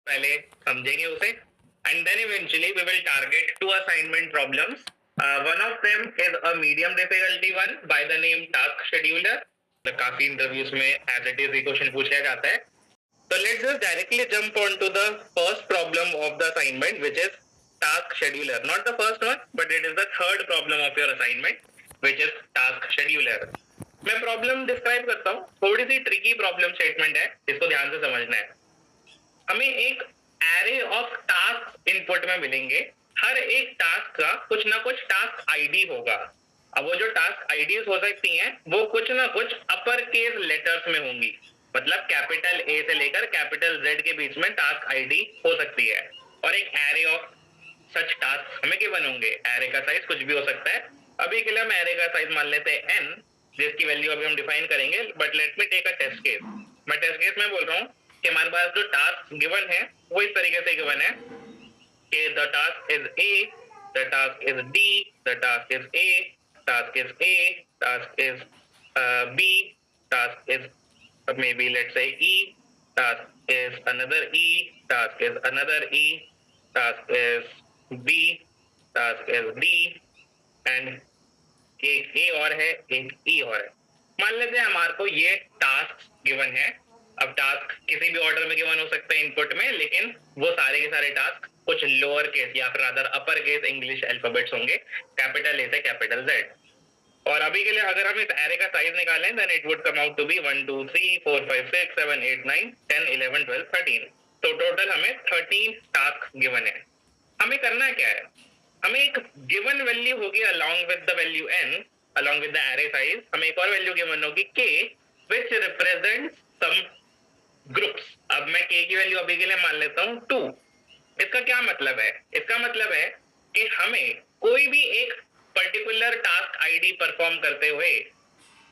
पहले समझेंगे उसे and then eventually we will target two assignment problems. One of them is a medium difficulty one by the name task scheduler. काफी interviews में as it is ये question पूछा जाता है. So let's just directly jump on to the first problem of the assignment, which is task scheduler. Not the first one, but it is the third problem of your assignment, which is task scheduler. मैं problem describe करता हूँ. थोड़ी सी tricky problem statement है, इसको ध्यान से समझना है. हमें एक एरे ऑफ टास्क इनपुट में मिलेंगे. हर एक टास्क का कुछ ना कुछ टास्क आईडी होगा. अब वो जो टास्क आईडीज हो सकती हैं वो कुछ ना कुछ अपर केस लेटर्स में होंगी. मतलब कैपिटल ए से लेकर कैपिटल जेड के बीच में टास्क आईडी हो सकती है. और एक एरे ऑफ सच टास्क हमें गिवन होंगे. एरे का साइज कुछ भी हो सकता है. अभी के लिए हम एरे का साइज मान लेते हैं n, जिसकी वैल्यू अभी हम डिफाइन करेंगे. But let me take a test case. मैं टेस्ट केस में बोल रहा हूँ कि हमारे पास जो टास्क गिवन है वो इस तरीके से गिवन है कि the task is A, the task is D, the task is A, task is A, task is B, task is maybe let's say E, task is another E, task is another E, task is B, task is D, and एक A और है, एक E और है. मान लेते हैं हमारे को ये टास्क गिवन है. अब टास्क किसी भी ऑर्डर में गिवन हो सकते हैं इनपुट में, लेकिन वो सारे के सारे टास्क कुछ लोअर केस या फिर other upper case English alphabets होंगे, कैपिटल ए से कैपिटल जेड. और अभी के लिए अगर हम इस एरे का साइज निकालें then it would come out to be 1 2 3 4 5 6 7 8 9 10 11 12 13. तो टोटल हमें 13 टास्क गिवन है. हमें करना क्या है? हमें एक गिवन वैल्यू होगी along with the value n, along with the array size हमें एक और वैल्यू गिवन होगी k, which represents some groups. अब मैं k की वैल्यू अभी के लिए मान लेता हूँ 2. इसका क्या मतलब है? इसका मतलब है कि हमें कोई भी एक पर्टिकुलर टास्क आईडी परफॉर्म करते हुए,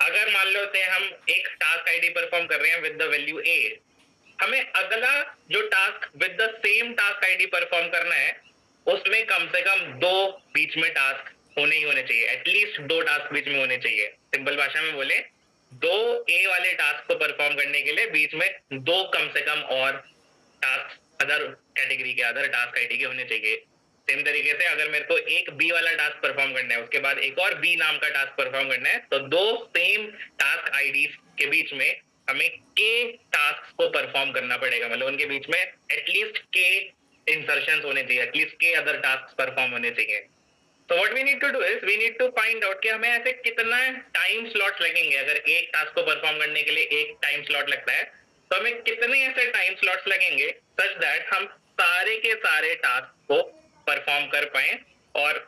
अगर मान लेते हैं हम एक टास्क आईडी परफॉर्म कर रहे हैं विद द वैल्यू ए, हमें अगला जो task with the same task ID perform करना है उसमें कम से कम दो बीच में टास्क होने ही होने चाहिए. एटलीस्ट दो टास्क बीच में होने चाहिए. सिंपल भाषा में बोले, दो ए वाले टास्क को परफॉर्म करने के लिए बीच में दो कम से कम और टास्क अदर कैटेगरी के अदर टास्क आईडी के होने चाहिए. सेम तरीके से अगर मेरे को एक बी वाला टास्क परफॉर्म करना है, उसके बाद एक और बी नाम का टास्क परफॉर्म करना है, तो दो सेम टास्क आईडीज के बीच में हमें के टास्क को परफॉर्म करना पड़ेगा. मतलब उनके बीच में एटलीस्ट के इंसर्शंस होने चाहिए, एटलीस्ट के अदर टास्क परफॉर्म होने चाहिए. तो what we need to do is we need to find out कि हमें ऐसे कितना टाइम स्लॉट लगेंगे. अगर एक टास्क को परफॉर्म करने के लिए एक टाइम स्लॉट लगता है, तो हमें कितने ऐसे टाइम स्लॉट्स लगेंगे सच दैट हम सारे के सारे टास्क को परफॉर्म कर पाए. और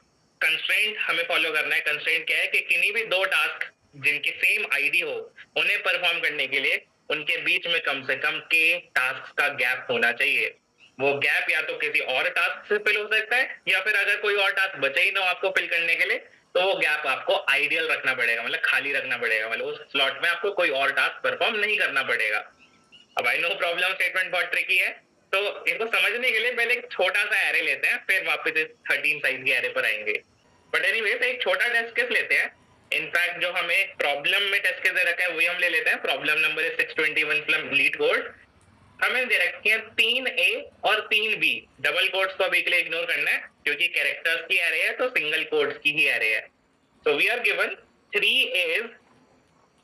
कंस्ट्रेंट हमें फॉलो करना है. कंस्ट्रेंट क्या है कि किन्हीं भी दो टास्क जिनकी सेम आईडी हो, उन्हें परफॉर्म करने के लिए उनके बीच में कम से कम के टास्क का गैप होना चाहिए. वो गैप या तो किसी और टास्क से फिल हो सकता है, या फिर अगर कोई और टास्क बचे ही ना आपको फिल करने के लिए, तो वो गैप आपको आइडियल रखना पड़ेगा. मतलब खाली रखना पड़ेगा. मतलब उस स्लॉट में आपको कोई और टास्क परफॉर्म नहीं करना पड़ेगा. अब आई नो प्रॉब्लम स्टेटमेंट बहुत ट्रिकी है, तो इनको समझने के लिए पहले एक छोटा सा एरे लेते हैं, फिर वापस इस 13 साइज के एरे पर आएंगे. बट एनीवेज एक छोटा टेस्ट केस लेते हैं. इनफैक्ट जो हमें प्रॉब्लम में टेस्ट केस दे रखा है वही हम ले लेते हैं. Problem number is 621 from leet code. हमें दे रखी है 3A और 3B. डबल कोड्स को अभी के लिए इग्नोर करना है क्योंकि कैरेक्टर्स की एरे है, तो सिंगल कोड्स की ही एरे है. So we are given 3A's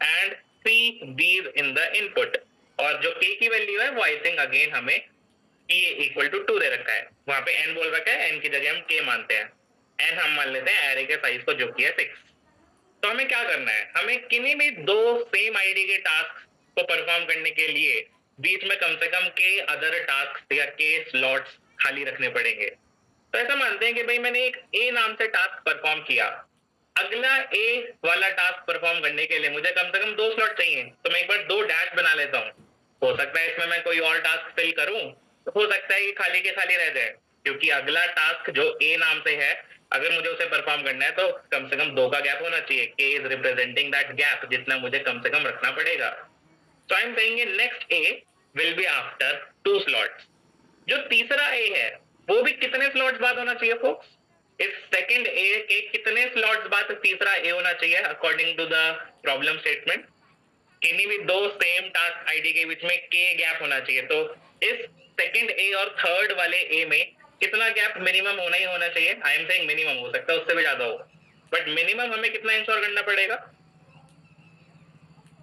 and 3B's in the input. और जो k की वैल्यू है वो आई थिंक अगेन हमें k इक्वल टू 2 दे रखा है. वहां पे n बोल रखा है, n की जगह हम k मानते हैं. n हम मान लेते हैं एरे के साइज को जो कि है 6. तो हमें क्या करना है? हमें किन्हीं भी दो सेम आईडी के टास्क को परफॉर्म करने के लिए बीच में कम से कम के अदर टास्क या के स्लॉट्स खाली रखने पड़ेंगे. तो ऐसा मानते हैं कि भाई मैंने एक ए नाम से टास्क परफॉर्म किया. अगला ए वाला टास्क परफॉर्म करने के लिए मुझे कम से कम दो स्लॉट चाहिए. तो मैं एक बार दो डैश बना लेता हूँ. हो सकता है इसमें मैं कोई और टास्क फिल करूं, तो हो सकता है कि खाली के खाली रह जाए, क्योंकि अगला टास्क जो ए नाम से है अगर मुझे उसे परफॉर्म करना है तो कम से कम दो का गैप होना चाहिए. के इज रिप्रेजेंटिंग दैट गैप, जितना मुझे कम से कम रखना पड़ेगा. So I am saying next A will be after 2 slots. जो तीसरा ए है वो भी कितने स्लॉट्स बाद होना चाहिए फोक्स? इस सेकंड ए के कितने स्लॉट्स बाद तीसरा ए होना चाहिए according to the problem statement? किन्हीं भी दो सेम टास्क आईडी के बीच में के गैप होना चाहिए. तो इस सेकंड ए और थर्ड वाले ए में कितना गैप मिनिमम होना ही होना चाहिए. आई एम सेइंग मिनिमम, हो सकता है उससे भी ज्यादा हो, बट मिनिमम हमें कितना इंश्योर करना पड़ेगा?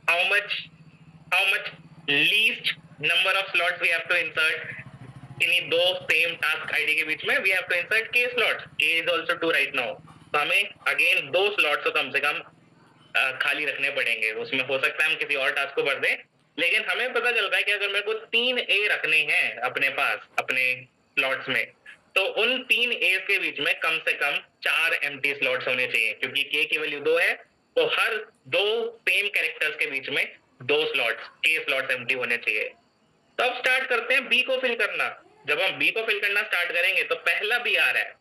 How much least number of slots we have to insert in दो सेम टास्क आईडी के बीच में. We have to insert K slots. K is also 2 right now. तो हमें अगेन 2 स्लॉट्स तो कम से कम खाली रखने पड़ेंगे. उसमें हो सकता है हम किसी और टास्क को भर दें, लेकिन हमें पता चल रहा है कि अगर मेरे को 3 ए रखने हैं अपने पास अपने स्लॉट्स में, तो उन 3 ए के बीच में कम से कम 4 एम्प्टी स्लॉट्स होने चाहिए. क्योंकि के की वैल्यू 2 है, तो हर 2 सेम कैरेक्टर्स के बीच में 2 स्लॉट्स, के स्लॉट्स एम्प्टी होने चाहिए. तो अब स्टार्ट करते हैं बी को फिल करना. जब हम बी को फिल करना स्टार्ट करेंगे तो पहला बी आ रहा है.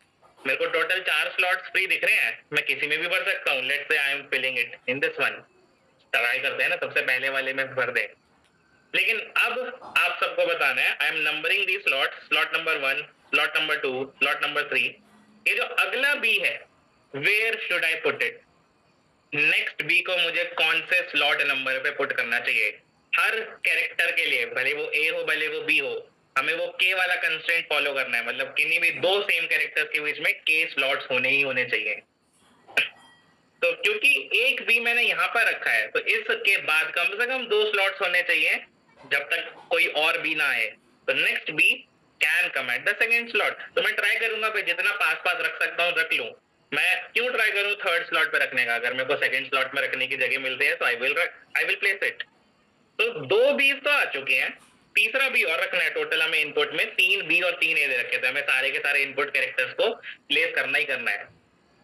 मेरे को टोटल 4 स्लॉट्स फ्री दिख रहे हैं. मैं किसी में भी भर सकता हूँ. Let's say I am filling it in this one. Try करते हैं ना, सबसे पहले वाले में भर दे. लेकिन अब आप सबको बताना है, I am numbering the slot. Slot number 1, slot number 2, slot number 3. ये जो अगला बी है, where should I put it? Next B को मुझे कौन से स्लॉट नंबर पे पुट करना चाहिए? हर कैरेक्टर के लिए, भले वो ए हो भले वो बी हो, हमें वो के वाला कंस्ट्रेंट फॉलो करना है. मतलब किन्हीं भी 2 सेम कैरेक्टर्स के बीच में के स्लॉट्स होने ही होने चाहिए. तो क्योंकि एक बी मैंने यहाँ पर रखा है, तो इसके बाद कम से कम 2 स्लॉट्स होने चाहिए जब तक कोई और बी ना आए. तो next B can come at the second slot. तो मैं ट्राई करूंगा भाई जितना पास पास रख सकता हूँ रख लूं. मैं क्यों ट्राई करूं थर्ड स्लॉट पे रखने का? अगर मेरे को सेकंड स्लॉट में रखने की जगह मिलती है तो आई विल प्लेस इट. तो 2 बीज तो आ चुके हैं, तीसरा बी और रखना है. टोटल हमें इनपुट में 3 बी और 3 ए दे रखे थे. हमें सारे के सारे इनपुट कैरेक्टर्स को प्लेस करना ही करना है.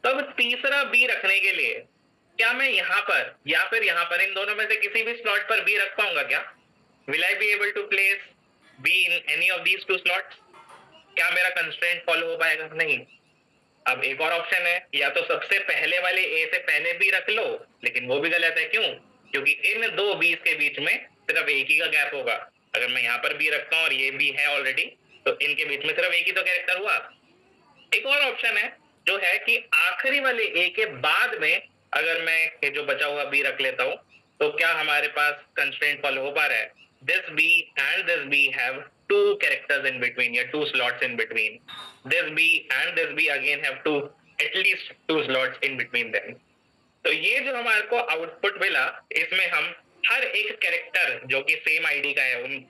तो अब तीसरा बी रखने के लिए क्या मैं यहाँ पर या फिर यहाँ पर, इन दोनों में से किसी भी स्लॉट पर बी रख पाऊंगा क्या? Will I be able to place B in any of these 2 slots? क्या मेरा कंस्ट्रेंट फॉलो हो पाएगा? नहीं. अब एक और ऑप्शन है, या तो सबसे पहले वाले ए से पहले बी रख लो, लेकिन वो भी गलत है. क्यों? क्योंकि इन 2 बीज के बीच में सिर्फ एक ही का गैप होगा. अगर मैं यहाँ पर बी रखता हूँ और ये बी है ऑलरेडी, तो इनके बीच में सिर्फ एक ही तो कैरेक्टर हुआ. एक और ऑप्शन है जो है कि आखिरी वाले ए के बाद में अगर मैं ये जो बचा हुआ बी रख लेता हूँ, तो क्या हमारे पास कंस्ट्रेंट फॉलो हो पा रहा है? This B and this B have 2 characters in between या 2 slots in between. This B and this B again have 2 at least 2 slots in between them. तो ये जो हमारे को आउटपुट मिला, इसमें हम हर एक कैरेक्टर जो कि सेम आईडी का है, उन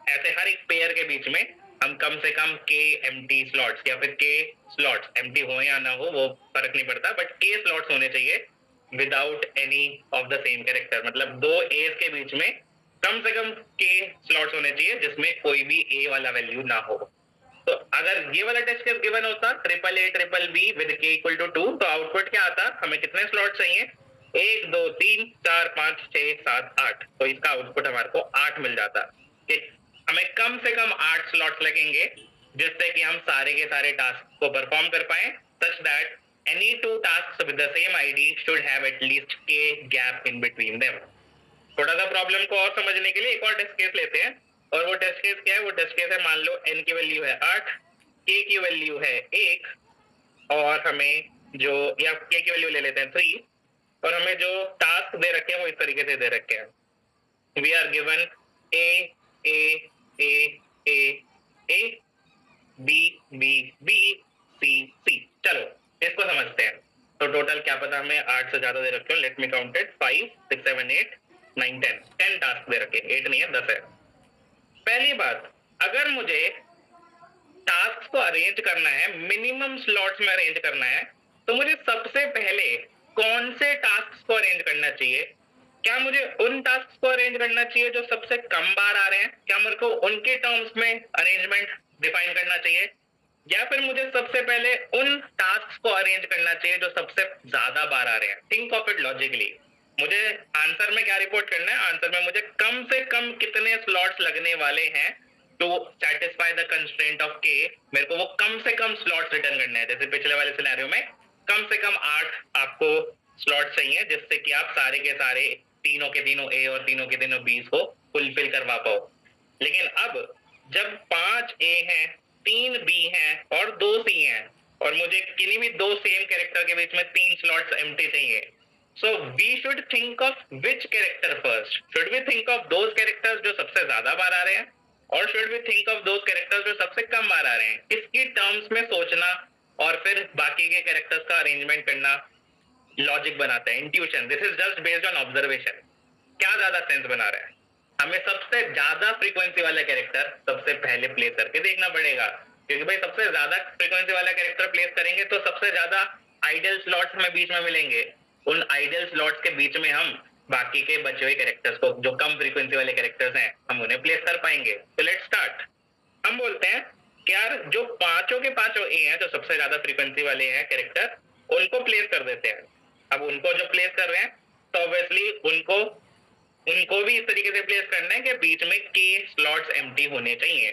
ऐसे हर एक पेयर के बीच में हम कम से कम के एम्प्टी स्लॉट्स या फिर के स्लॉट्स, एम्प्टी हो या ना हो वो फर्क नहीं पड़ता, बट के स्लॉट्स होने चाहिए without any of the same character. मतलब 2 एज के बीच में कम से कम के स्लॉट्स होने चाहिए जिसमें कोई भी ए वाला वैल्यू ना हो. तो अगर ये वाला टेस्ट केस गिवन होता triple A triple be with के इक्वल टू 2, तो आउटपुट क्या आता? हमें कितने स्लॉट चाहिए? 1 2 3 4 5 6 7 8. तो इसका आउटपुट हमारे को 8 मिल जाता. ठीक, हमें कम से कम 8 स्लॉट्स लगेंगे जिससे कि हम सारे के सारे टास्क को परफॉर्म कर पाए, such that any 2 tasks with the same ID should have at least k gap in between them. थोड़ा सा प्रॉब्लम को और समझने के लिए एक और टेस्ट केस लेते हैं. और वो टेस्ट केस क्या है? वो टेस्ट केस है, मान लो n की वैल्यू है 8, k की वैल्यू है 1, और हमें जो, या k की वैल्यू ले लेते हैं 3, और हमें जो टास्क दे रखे हैं वो इस तरीके से दे रखे हैं. We are given a a a a a b b b c c. चलो इसको समझते हैं. तो टोटल क्या पता हमें 8 से ज्यादा दे रखे हो. Let me count it. 5 6 7 8 9 10 task दे रखे. 8 नहीं है, 10 है. पहली बात, अगर मुझे टास्क को अरेंज करना है, मिनिमम स्लॉट्स में अरेंज करना है, तो मुझे सबसे पहले कौन से टास्क को अरेंज करना चाहिए? क्या मुझे उन टास्क को अरेंज करना चाहिए जो सबसे कम बार आ रहे हैं? क्या मेरे को उनके टर्म्स में अरेंजमेंट डिफाइन करना चाहिए? या फिर मुझे सबसे पहले उन टास्क को अरेंज करना चाहिए जो सबसे ज्यादा बार आ रहे हैं? Think of it logically. मुझे आंसर में क्या रिपोर्ट करना है? आंसर में मुझे कम से कम कितने स्लॉट्स लगने वाले हैं to satisfy the constraint of K. मेरे को वो कम से कम स्लॉट्स रिटर्न करना है. जैसे पिछले वाले सिनेरियो में कम से कम 8 आपको स्लॉट चाहिए जिससे कि आप सारे के सारे तीनों के तीनों ए और तीनों के तीनों बीस को फुलफिल करवा पाओ. लेकिन अब जब 5 ए हैं, 3 बी हैं और 2 सी हैं, और मुझे किन्हीं भी 2 सेम कैरेक्टर के बीच में 3 स्लॉट्स एम्प्टी चाहिए, so we should think of which character first. Should we think of those characters जो सबसे ज्यादा बार आ रहे हैं, और should we think of those characters जो सबसे कम बार आ रहे हैं? इसकी टर्म्स में सोचना और फिर बाकी के कैरेक्टर्स का अरेंजमेंट करना लॉजिक बनाता है, intuition. This is just based on observation. क्या ज्यादा सेंस बना रहा है? हमें सबसे ज्यादा फ्रीक्वेंसी वाला कैरेक्टर सबसे पहले प्लेस करके देखना पड़ेगा, क्योंकि भाई सबसे ज्यादा फ्रीक्वेंसी वाला कैरेक्टर प्लेस करेंगे तो सबसे ज्यादा आइडियल स्लॉट्स हमें बीच में मिलेंगे। उन आइडियल स्लॉट्स के बीच में हम बाकी के बचे हुए कैरेक्टर्स को, जो कम फ्रीक्वेंसी वाले कैरेक्टर्स हैं, हम उन्हें प्लेस कर पाएंगे। तो लेट्स स्टार्ट। हम बोलते हैं कि यार जो पांचों के पांचों ए हैं, जो सबसे ज्यादा फ्रीक्वेंसी वाले हैं कैरेक्टर, उनको प्लेस कर देते हैं। अब उनको जो प्लेस कर रहे हैं तो ऑब्वियसली उनको भी इस तरीके से प्लेस करना है कि बीच में के स्लॉट्स एम्प्टी होने चाहिए।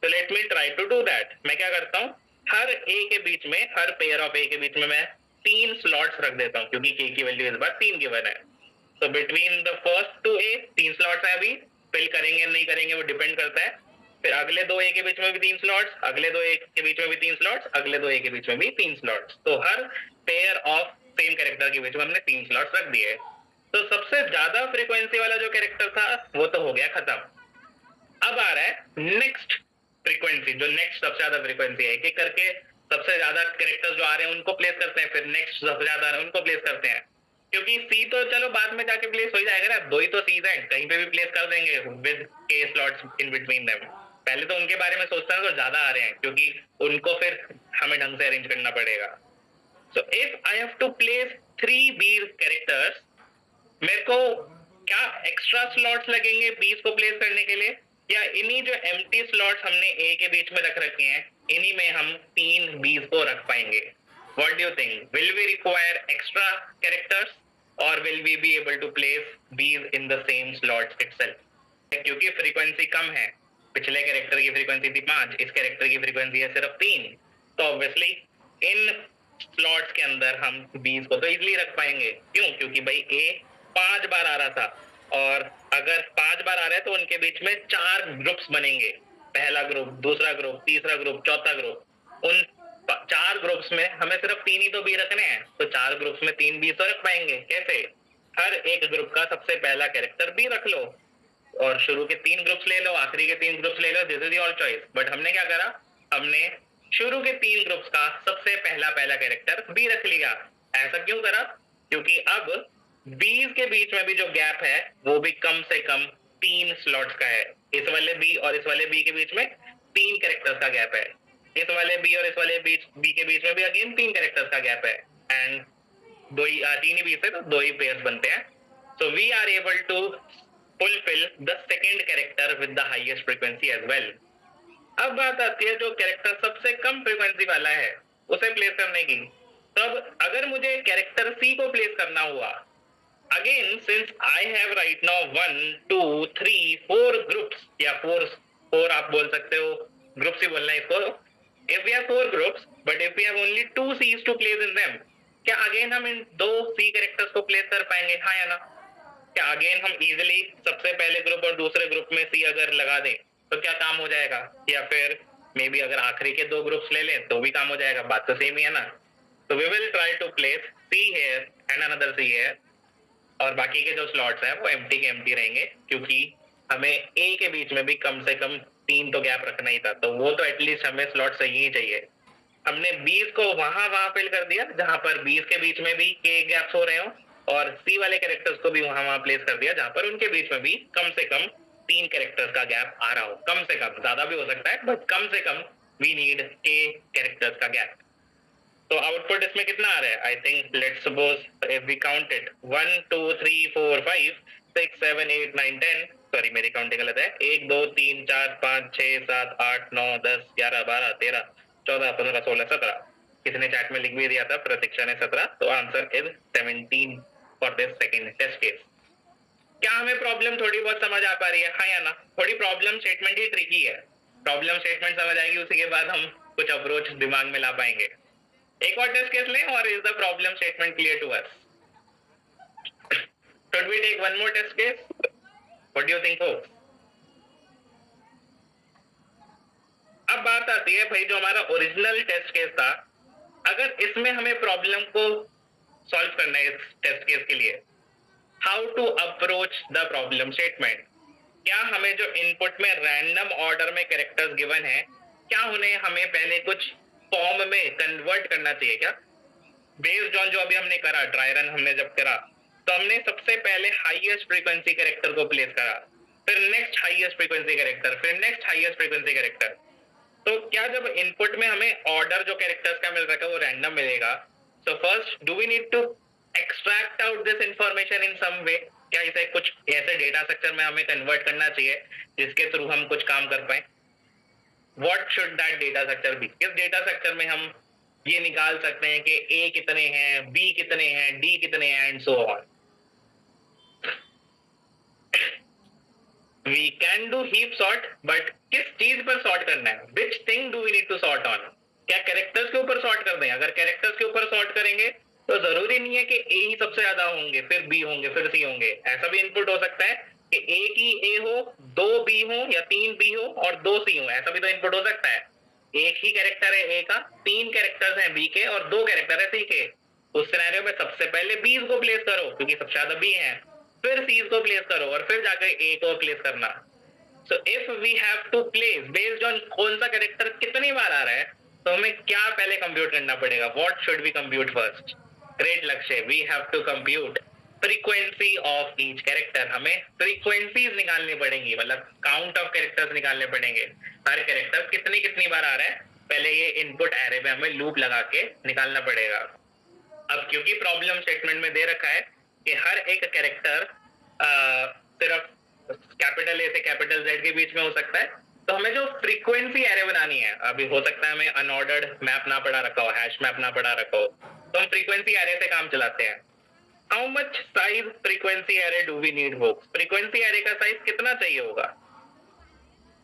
तो let me try to do that. मैं क्या करता हूँ, हर ए के बीच में, हर पेयर ऑफ ए के बीच में मैं 3 स्लॉट्स रख देता हूँ, क्योंकि के की वैल्यू इस बार 3 गिवन है। तो between the first 2 A 3 slots है, अभी फिल करेंगे नहीं करेंगे वो डिपेंड करता है। फिर अगले 2 ए के बीच में भी 3 स्लॉट्स, अगले 2 ए के बीच में भी 3 स्लॉट्स, अगले 2 ए के बीच में भी 3 स्लॉट्स। तो हर पेयर ऑफ सेम कैरेक्टर के बीच में हमने 3 स्लॉट्स रख दिए। तो सबसे ज्यादा फ्रीक्वेंसी वाला जो कैरेक्टर था वो तो हो गया खत्म। अब आ रहा है नेक्स्ट फ्रीक्वेंसी, जो नेक्स्ट सबसे ज्यादा फ्रीक्वेंसी है। एक एक करके सबसे ज्यादा कैरेक्टर्स जो आ रहे हैं उनको प्लेस करते हैं, फिर नेक्स्ट सबसे ज्यादा आ रहे हैं उनको प्लेस करते हैं। क्योंकि सी तो चलो बाद में जाके प्लेस हो जाएगा ना, 2 ही तो सीज हैं, कहीं पे भी प्लेस कर देंगे विद के स्लॉट्स इन बिटवीन देम। पहले तो उनके बारे में सोचता है तो ज्यादा आ रहे हैं, क्योंकि उनको फिर हमें ढंग से अरेंज करना पड़ेगा। So if I have to place 3 B characters, मेरे को क्या एक्स्ट्रा स्लॉट्स लगेंगे बीस को प्लेस करने के लिए, या इन्हीं जो एम्प्टी स्लॉट्स हमने ए के बीच में रख रखे हैं इन्हीं में हम 3 बीस को रख पाएंगे? What do you think? Will we require extra characters और will we be able to place B's in the same slots itself? क्योंकि फ्रीक्वेंसी कम है, पिछले कैरेक्टर की फ्रीक्वेंसी थी 5, इस कैरेक्टर की फ्रीक्वेंसी है सिर्फ 3, तो ऑब्वियसली इन स्लॉट्स के अंदर हम 20 को तो इजीली रख पाएंगे। क्यों? क्योंकि भाई ए 5 बार आ रहा था, और अगर 5 बार आ रहा है तो उनके बीच में 4 ग्रुप्स बनेंगे, पहला ग्रुप, दूसरा ग्रुप, तीसरा ग्रुप, चौथा ग्रुप। उन 4 ग्रुप्स में हमें सिर्फ 3 ही तो बी रखने हैं, तो 4 ग्रुप्स में 3 बी तो रख पाएंगे। कैसे? हर एक ग्रुप का सबसे पहला कैरेक्टर बी रख लो और शुरू के 3 ग्रुप्स ले लो, आखिरी के 3 ग्रुप्स ले लो, this is your choice. But हमने क्या करा, हमने शुरू के 3 ग्रुप्स का सबसे पहला कैरेक्टर बी रख लिया। ऐसा क्यों करा? क्योंकि अब बीज के बीच में भी जो गैप है वो भी कम से कम 3 स्लॉट्स का है। इस वाले बी और इस वाले बी के बीच में 3 कैरेक्टर्स का गैप है, इस वाले बी और इस वाले बी के बीच में भी अगेन 3 कैरेक्टर्स का गैप है, एंड 3 ही बी से तो 2 ही पेयर्स बनते हैं। So we are able to fulfill the second character with the highest frequency as well. अब बात आती है जो कैरेक्टर सबसे कम फ्रीक्वेंसी वाला है उसे प्लेस करने की। तब अगर मुझे कैरेक्टर सी को प्लेस करना हुआ, again since I have right now 1 2 3 4 groups, या 4 आप बोल सकते हो, ग्रुप्स ही बोलना है इसको। If we have 4 groups but if we have only 2 Cs to place in them, क्या अगेन हम इन 2 सी कैरेक्टर्स को प्लेस कर पाएंगे? हाँ या ना? क्या अगेन हम इजीली सबसे पहले ग्रुप और दूसरे ग्रुप में सी अगर लगा दें तो क्या काम हो जाएगा? या फिर मे बी अगर आखिरी के 2 ग्रुप्स ले लें तो भी काम हो जाएगा? बात तो सेम ही है ना। तो we will try to place C here and another C here, और बाकी के जो स्लॉट्स हैं वो एम्प्टी के एम्प्टी रहेंगे, क्योंकि हमें ए के बीच में भी कम से कम 3 तो गैप रखना ही था, तो वो तो एटलीस्ट हमें स्लॉट सही ही चाहिए। हमने 20 को वहां फिल कर दिया जहां पर 20 के बीच में भी के गैप्स हो रहे हो, और सी वाले कैरेक्टर्स को भी वहां प्लेस कर दिया जहां पर उनके बीच में भी कम से कम 3 कैरेक्टर्स का गैप आ रहा हो। कम से कम, ज्यादा भी हो सकता है बट कम से कम वी नीड के कैरेक्टर्स का गैप। तो आउटपुट इसमें कितना आ रहा है? I think let's suppose if we count it 1 2 3 4 5 6 7 8 9 10, sorry मेरी काउंटिंग गलत है, 1 2 3 4 5 6 7 8 9 10 11 12 13 14 15 16 17। किसने चैट में लिख भी दिया था, प्रतीक्षा ने 17, तो answer is 17 for this second test case. क्या हमें प्रॉब्लम थोड़ी बहुत समझ आ पा रही है? हाँ या ना? थोड़ी प्रॉब्लम स्टेटमेंट ही ट्रिकी है, प्रॉब्लम स्टेटमेंट समझ आएगी उसी के बाद हम कुछ अप्रोच दिमाग में ला पाएंगे। एक और टेस्ट केस लें, और is the problem statement clear to us? Should we take one more test case? What do you think folks? अब बात आती है भाई जो हमारा ओरिजिनल टेस्ट केस था, अगर इसमें हमें प्रॉब्लम को सॉल्व करना है इस टेस्ट केस के लिए, how to approach the problem statement? क्या हमें जो इनपुट में रैंडम ऑर्डर में कैरेक्टर्स गिवन है, क्या उन्हें हमें पहले कुछ फॉर्म में कन्वर्ट करना चाहिए क्या? बेस्ड ऑन जो अभी हमने करा, ड्राई रन हमने जब करा, तो हमने सबसे पहले हाईएस्ट फ्रीक्वेंसी कैरेक्टर को प्लेस करा, फिर नेक्स्ट हाईएस्ट फ्रीक्वेंसी कैरेक्टर, फिर नेक्स्ट हाईएस्ट फ्रीक्वेंसी कैरेक्टर। तो क्या जब इनपुट में हमें ऑर्डर जो कैरेक्टर्स का मिल रहा है वो रैंडम मिलेगा, so first do we need to extract out this information in some way? क्या इसे कुछ ऐसे डेटा स्ट्रक्चर में हमें कन्वर्ट करना चाहिए जिसके थ्रू हम कुछ काम कर पाए? What should that data structure be? किस डेटा स्ट्रक्चर में हम ये निकाल सकते हैं कि ए कितने हैं, बी कितने हैं, डी कितने हैं, and so on? We can do heap sort, but किस चीज पर सॉर्ट करना है? Which thing do we need to sort on? क्या कैरेक्टर्स के ऊपर सॉर्ट कर दें? अगर कैरेक्टर्स के ऊपर सॉर्ट करेंगे तो जरूरी नहीं है कि ए ही सबसे ज्यादा होंगे, फिर बी होंगे, फिर सी होंगे। ऐसा भी इनपुट हो सकता है कि एक ही ए हो, दो बी हो, या तीन बी हो और दो सी हो। ऐसा भी तो इनपुट हो सकता है। एक ही कैरेक्टर है ए का, तीन कैरेक्टर्स हैं बी के और दो कैरेक्टर है सी के। उस सिनेरियो में सबसे पहले बीज को प्लेस करो क्योंकि सबसे ज्यादा बी है, फिर सीज को प्लेस करो और फिर जाकर ए को प्लेस करना। So if we have to place based on कौन सा कैरेक्टर कितनी बार आ रहा है, तो हमें क्या पहले कंप्यूट करना पड़ेगा? What should we compute first? Great Lakshya, we have to compute frequency of each character. हमें फ्रीक्वेंसीज निकालनी पड़ेंगी, मतलब काउंट ऑफ कैरेक्टर्स निकालने पड़ेंगे। हर कैरेक्टर कितनी कितनी बार आ रहा है, पहले ये इनपुट एरे में हमें लूप लगा के निकालना पड़ेगा। अब क्योंकि प्रॉब्लम स्टेटमेंट में दे रखा है कि हर एक कैरेक्टर सिर्फ कैपिटल ए से कैपिटल जेड के बीच में हो सकता है, तो हमें जो फ्रीक्वेंसी एरे बनानी है, अभी हो सकता है हमें अनऑर्डर्ड मैप ना पड़ा रखा हो, हैश मैप ना पड़ा रखा हो, तो हम फ्रीक्वेंसी एरे से काम चलाते हैं। How much size frequency array do we need folks? Frequency array का साइज कितना चाहिए होगा?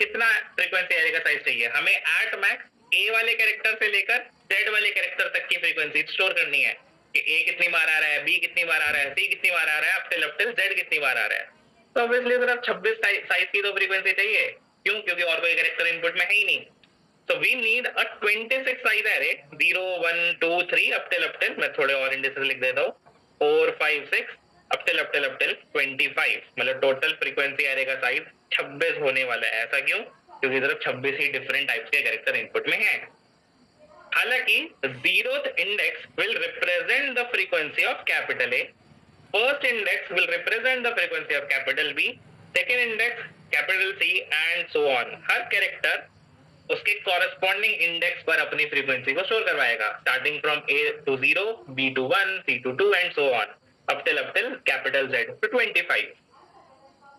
कितना फ्रीक्वेंसी एरे का साइज चाहिए हमें? एट मैक्स ए वाले कैरेक्टर से लेकर जेड वाले कैरेक्टर तक की फ्रीक्वेंसी स्टोर करनी है कि ए कितनी बार आ रहा है, बी कितनी बार आ रहा है, सी कितनी बार आ रहा है, अप टिल जेड कितनी बार आ रहा है। तो ऑब्वियसली सिर्फ 26 साइज की तो फ्रीक्वेंसी चाहिए। क्यों? क्योंकि और कोई कैरेक्टर इनपुट में है ही नहीं। So we need a 26 size array, 0 1 2 3 up till मैं थोड़े और इंडिसेस लिख देता हूँ, 4 5 6 अप टिल 25। मतलब टोटल फ्रीक्वेंसी एरे का साइज 26 होने वाला है। ऐसा क्यों? क्योंकि सिर्फ 26 ही डिफरेंट टाइप्स के कैरेक्टर इनपुट में हैं। हालांकि zeroth index will represent the frequency of capital A, first index will represent the frequency of capital B, second index capital C and so on। Her character उसके corresponding index पर अपनी frequency को store करवाएगा, starting from A to 0, B to 1, C to 2 and so on up till capital Z to 25।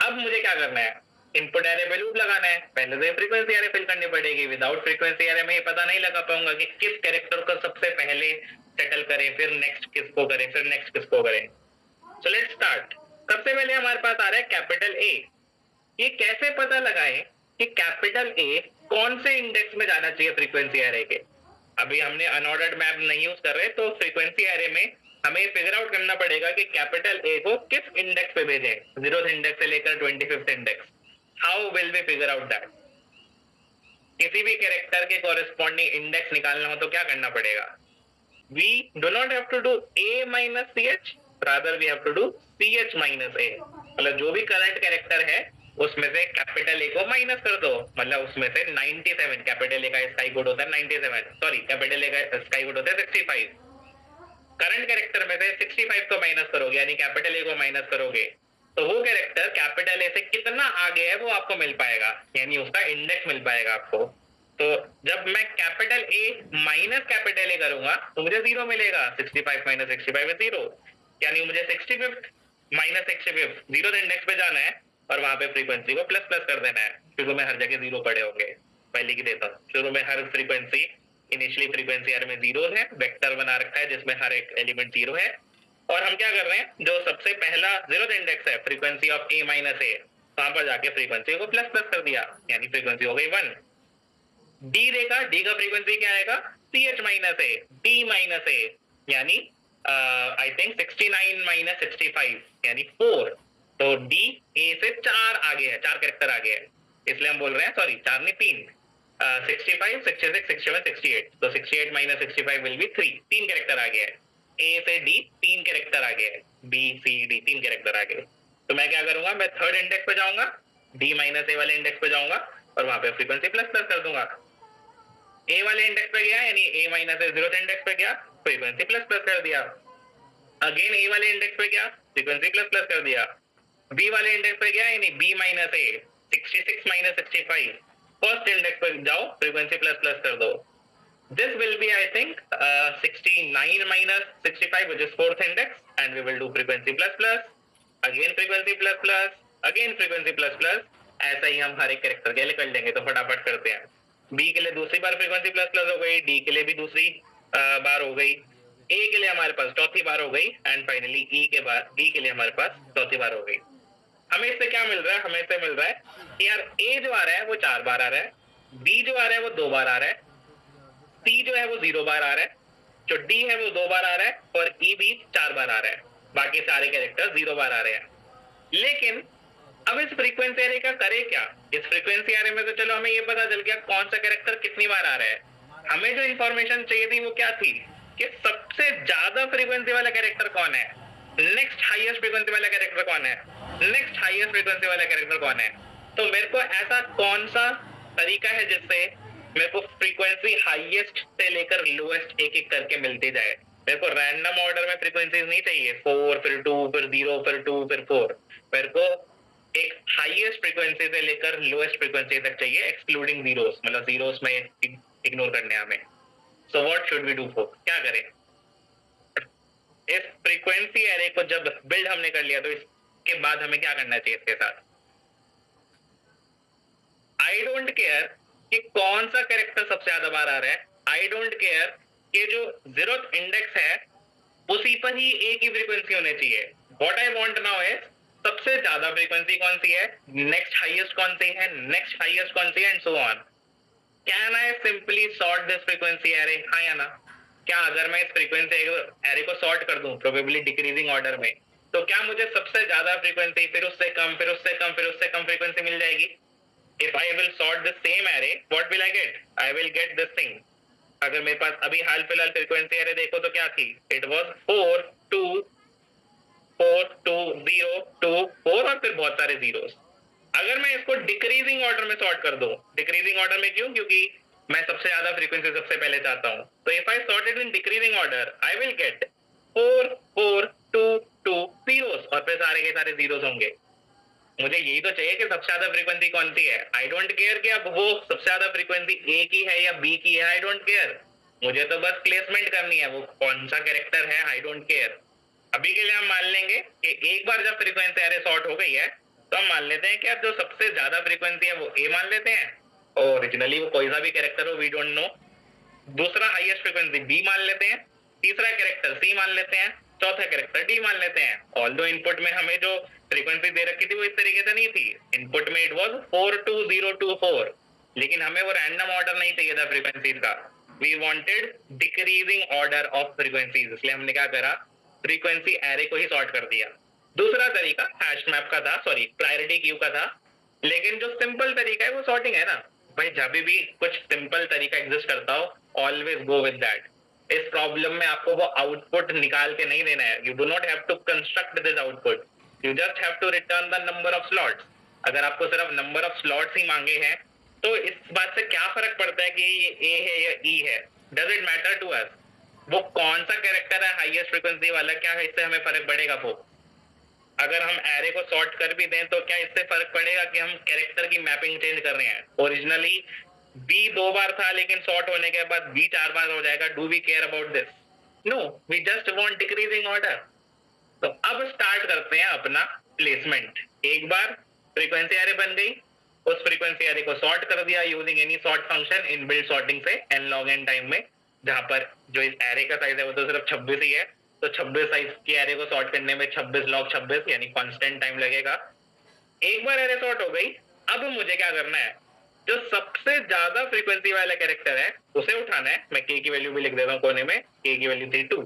अब मुझे क्या करना है? इनपुट एरे पे लूप लगाना है। पहले से फ्रीक्वेंसी एरे फिल करनी पड़ेगी। विदाउट फ्रीक्वेंसी एरे में ये पता नहीं लगा पाऊंगा कि किस कैरेक्टर को सबसे पहले सेटल करें, फिर नेक्स्ट किसको करें, फिर नेक्स्ट किसको करें। So let's start. सबसे पहले हमारे पास आ रहा है कैपिटल ए। ये कैसे पता लगाएं कि कैपिटल ए कौन से इंडेक्स में जाना चाहिए फ्रीक्वेंसी एरे के? अभी हमने अनऑर्डर्ड मैप नहीं यूज कर रहे, तो फ्रीक्वेंसी एरे में हमें फिगर आउट करना पड़ेगा कि कैपिटल ए को किस इंडेक्स पे भेजें, 0th इंडेक्स से लेकर 25th index. How will we figure out that? किसी भी कैरेक्टर के कॉरेस्पॉन्डिंग इंडेक्स निकालना हो तो क्या करना पड़ेगा? We do not have to do a minus c h, rather we have to do c h minus a. मतलब जो भी करंट कैरेक्टर है उसमें से कैपिटल ए को माइनस कर दो, मतलब उसमें से 97, कैपिटल ए का स्काई कोड होता है 97, सॉरी कैपिटल ए का स्काई कोड होता है 65। करंट कैरेक्टर में से 65 को माइनस करोगे, यानी कैपिटल ए को माइनस करोगे, तो वो कैरेक्टर कैपिटल ए से कितना आगे है वो आपको मिल पाएगा, यानी उसका इंडेक्स मिल पाएगा आपको। तो जब मैं capital A minus capital A करूंगा तो मुझे 0 मिलेगा। 65 माइनस 65 है 0, यानी मुझे 65 माइनस 65 0th इंडेक्स पे जाना है और वहां पे फ्रीक्वेंसी को प्लस प्लस कर देना है। शुरू में हर जगह 0 पड़े होंगे, मैं लिख देता हूँ। शुरू में हर फ्रीक्वेंसी, इनिशियली फ्रीक्वेंसी एरे में 0 है, वेक्टर बना रखा है जिसमें हर एक एलिमेंट 0 है। और हम क्या कर रहे हैं, जो सबसे पहला 0th इंडेक्स है फ्रीक्वेंसी ऑफ ए माइनस ए, वहां पर जाके फ्रीक्वेंसी को प्लस प्लस कर दिया, यानी फ्रीक्वेंसी हो गई 1। डी देगा, डी का फ्रीक्वेंसी क्या आएगा? सी एच माइनस ए, डी माइनस ए, यानी आई थिंक 69 माइनस 65 यानी 4। तो डी ए से 4 आगे है, 4 कैरेक्टर आगे है, इसलिए हम बोल रहे हैं, सॉरी 4 नहीं 3, 65 66 67 68। तो 68 माइनस 65 विल बी 3 कैरेक्टर आगे है। ए से डी 3 कैरेक्टर आगे है, बी सी डी 3 कैरेक्टर आगे। तो मैं क्या करूंगा, मैं 3rd इंडेक्स पे जाऊंगा D माइनस ए वाले इंडेक्स पे जाऊंगा और वहां पे फ्रीक्वेंसी प्लस प्लस कर दूंगा। ए वाले इंडेक्स पे गया यानी ए माइनस ए 0th इंडेक्स पे गया, फ्रीक्वेंसी प्लस प्लस कर दिया। अगेन ए वाले इंडेक्स पे गया, फ्रीक्वेंसी प्लस प्लस कर दिया। बी वाले इंडेक्स पे गया यानी बी माइनस ए 66 माइनस 65, फर्स्ट इंडेक्स पे जाओ, फ्रीक्वेंसी प्लस प्लस कर दो। This will be, I think, 69 minus 65, which is fourth index, and we will do frequency plus plus, again frequency plus plus, again frequency plus plus. ऐसा ही हम हर एक character के लिए कर लेंगे, तो फटाफट करते हैं। B के लिए दूसरी बार फ्रीक्वेंसी प्लस प्लस हो गई, D के लिए भी दूसरी बार हो गई, A के लिए हमारे पास चौथी बार हो गई, एंड फाइनली E के लिए हमारे पास चौथी बार हो गई। हमें इससे क्या मिल रहा है? हमें इससे मिल रहा है कि यार A जो आ रहा है वो 4 बार आ रहा है, B जो आ रहा है वो 2 बार आ रहा है, C जो है वो 0 बार आ रहा है, जो D है वो 2 बार आ रहा है, और E भी 4 बार आ रहा है। बाकी सारे कैरेक्टर 0 बार आ रहे हैं। लेकिन अब इस फ्रीक्वेंसी एरे का करे क्या? इस फ्रीक्वेंसी एरे में तो चलो हमें ये पता चल गया कौन सा कैरेक्टर कितनी बार आ रहा है। हमें जो इंफॉर्मेशन चाहिए थी वो क्या थी कि सबसे ज्यादा फ्रीक्वेंसी वाला कैरेक्टर कौन है, नेक्स्ट हाईएस्ट फ्रीक्वेंसी वाला कैरेक्टर कौन है, नेक्स्ट हाईएस्ट फ्रीक्वेंसी वाला कैरेक्टर कौन है। तो मेरे को ऐसा कौन सा तरीका है जिससे मेरे को फ्रीक्वेंसी हाईएस्ट से लेकर लोएस्ट एक एक करके मिलती जाए। मेरे को रैंडम ऑर्डर में फ्रीक्वेंसीज नहीं चाहिए, 4 फिर 2 फिर 0 फिर 2 फिर 4। मेरे को एक हाईएस्ट फ्रीक्वेंसी से लेकर लोएस्ट फ्रीक्वेंसी तक चाहिए, एक्सक्लूडिंग जीरोस, मतलब जीरोस में इग्नोर करने हमें। So what should we do for, क्या करें? इस फ्रीक्वेंसी एरे को जब बिल्ड हमने कर लिया तो इसके बाद हमें क्या करना चाहिए इसके साथ? आई डोंट केयर कि कौन सा कैरेक्टर सबसे ज्यादा बार आ रहा है, आई डोंट केयर कि जो 0th इंडेक्स है उसी पर ही एक ही फ्रीक्वेंसी होनी चाहिए। What I want now is सबसे ज्यादा फ्रीक्वेंसी कौन सी है, नेक्स्ट हाईएस्ट कौन सी है, नेक्स्ट हाईएस्ट कौन सी है, and so on. Can I simply sort this frequency array, हाँ या ना? क्या अगर मैं इस फ्रीक्वेंसी एरे को सॉर्ट कर दूं प्रोबेबली डिक्रीजिंग ऑर्डर में, तो क्या मुझे सबसे ज्यादा फ्रीक्वेंसी, फिर उससे कम, फिर उससे कम, फिर उससे कम फ्रीक्वेंसी मिल जाएगी? If I will sort the same array, what will I get? I will get this thing. अगर मेरे पास अभी हाल फिलहाल फ्रीक्वेंसी एरे देखो तो क्या थी? It was 4 2 4 2 0 2 4 और फिर बहुत सारे जीरोस। अगर मैं इसको डिक्रीजिंग ऑर्डर में सॉर्ट कर दूं, डिक्रीजिंग ऑर्डर में क्यों? क्योंकि मैं सबसे ज्यादा फ्रीक्वेंसी सबसे पहले चाहता हूं। तो if I sort it in decreasing order, I will get 4 4 2 2 zeros, और फिर सारे के सारे जीरोस होंगे। मुझे यही तो चाहिए कि सबसे ज्यादा फ्रीक्वेंसी कौन सी है। आई डोंट केयर कि अब वो सबसे ज्यादा फ्रीक्वेंसी ए की है या बी की है, आई डोंट केयर। मुझे तो बस प्लेसमेंट करनी है, वो कौन सा कैरेक्टर है, आई डोंट केयर। अभी के लिए हम मान लेंगे कि एक बार जब फ्रीक्वेंसी एरे सॉर्ट हो गई है तो हम मान लेते हैं कि अब जो सबसे ज्यादा फ्रीक्वेंसी है वो ए मान लेते हैं, और ओरिजिनली वो कोई सा भी कैरेक्टर हो, वी डोंट नो। दूसरा हाईएस्ट फ्रीक्वेंसी बी मान लेते हैं, तीसरा कैरेक्टर सी मान लेते हैं, चौथा कैरेक्टर डी मान लेते हैं। ऑल्दो इनपुट में हमें जो फ्रीक्वेंसी दे रखी थी वो इस तरीके से नहीं थी, इनपुट में इट वाज 42024, लेकिन हमें वो रैंडम ऑर्डर नहीं चाहिए था फ्रीक्वेंसीज का, we wanted decreasing order of frequencies. इसलिए हमने क्या करा, फ्रीक्वेंसी एरे को ही सॉर्ट कर दिया। दूसरा तरीका हैश मैप का था, सॉरी प्रायोरिटी क्यू का था, लेकिन जो सिंपल तरीका है वो सॉर्टिंग है ना भाई। जब भी कुछ सिंपल तरीका एग्जिस्ट करता हो, ऑलवेज गो विद दैट। इस प्रॉब्लम में आपको वो आउटपुट निकाल के नहीं देना है, you do not have to construct this output, you just have to return the number of slots. अगर आपको सिर्फ नंबर ऑफ स्लॉट्स ही मांगे हैं तो इस बात से क्या फर्क पड़ता है कि ये ए है या ई है? Does it matter to us? वो कौन सा कैरेक्टर है हाईएस्ट फ्रीक्वेंसी वाला, क्या है इससे हमें फर्क पड़ेगा? वो अगर हम एरे को सॉर्ट कर भी दें तो क्या इससे फर्क पड़ेगा कि हम कैरेक्टर की मैपिंग चेंज कर रहे हैं? ओरिजिनली बी 2 बार था, लेकिन सॉर्ट होने के बाद बी 4 बार हो जाएगा। Do we care about this? No, we just want decreasing order. तो अब स्टार्ट करते हैं अपना प्लेसमेंट। एक बार फ्रीक्वेंसी एरे बन गई, उस फ्रीक्वेंसी एरे को सॉर्ट कर दिया using any sort function in build sorting से n log n टाइम में, जहां पर जो इस एरे का साइज है वो तो सिर्फ 26 ही है, तो 26 साइज की एरे को सॉर्ट करने में 26 log 26 यानी कांस्टेंट टाइम लगेगा। एक बार एरे सॉर्ट हो गई, अब मुझे क्या करना है, जो सबसे ज्यादा फ्रीक्वेंसी वाला कैरेक्टर है उसे उठाना है। मैं k की वैल्यू भी लिख देता हूँ कोने में, k की वैल्यू थी 2।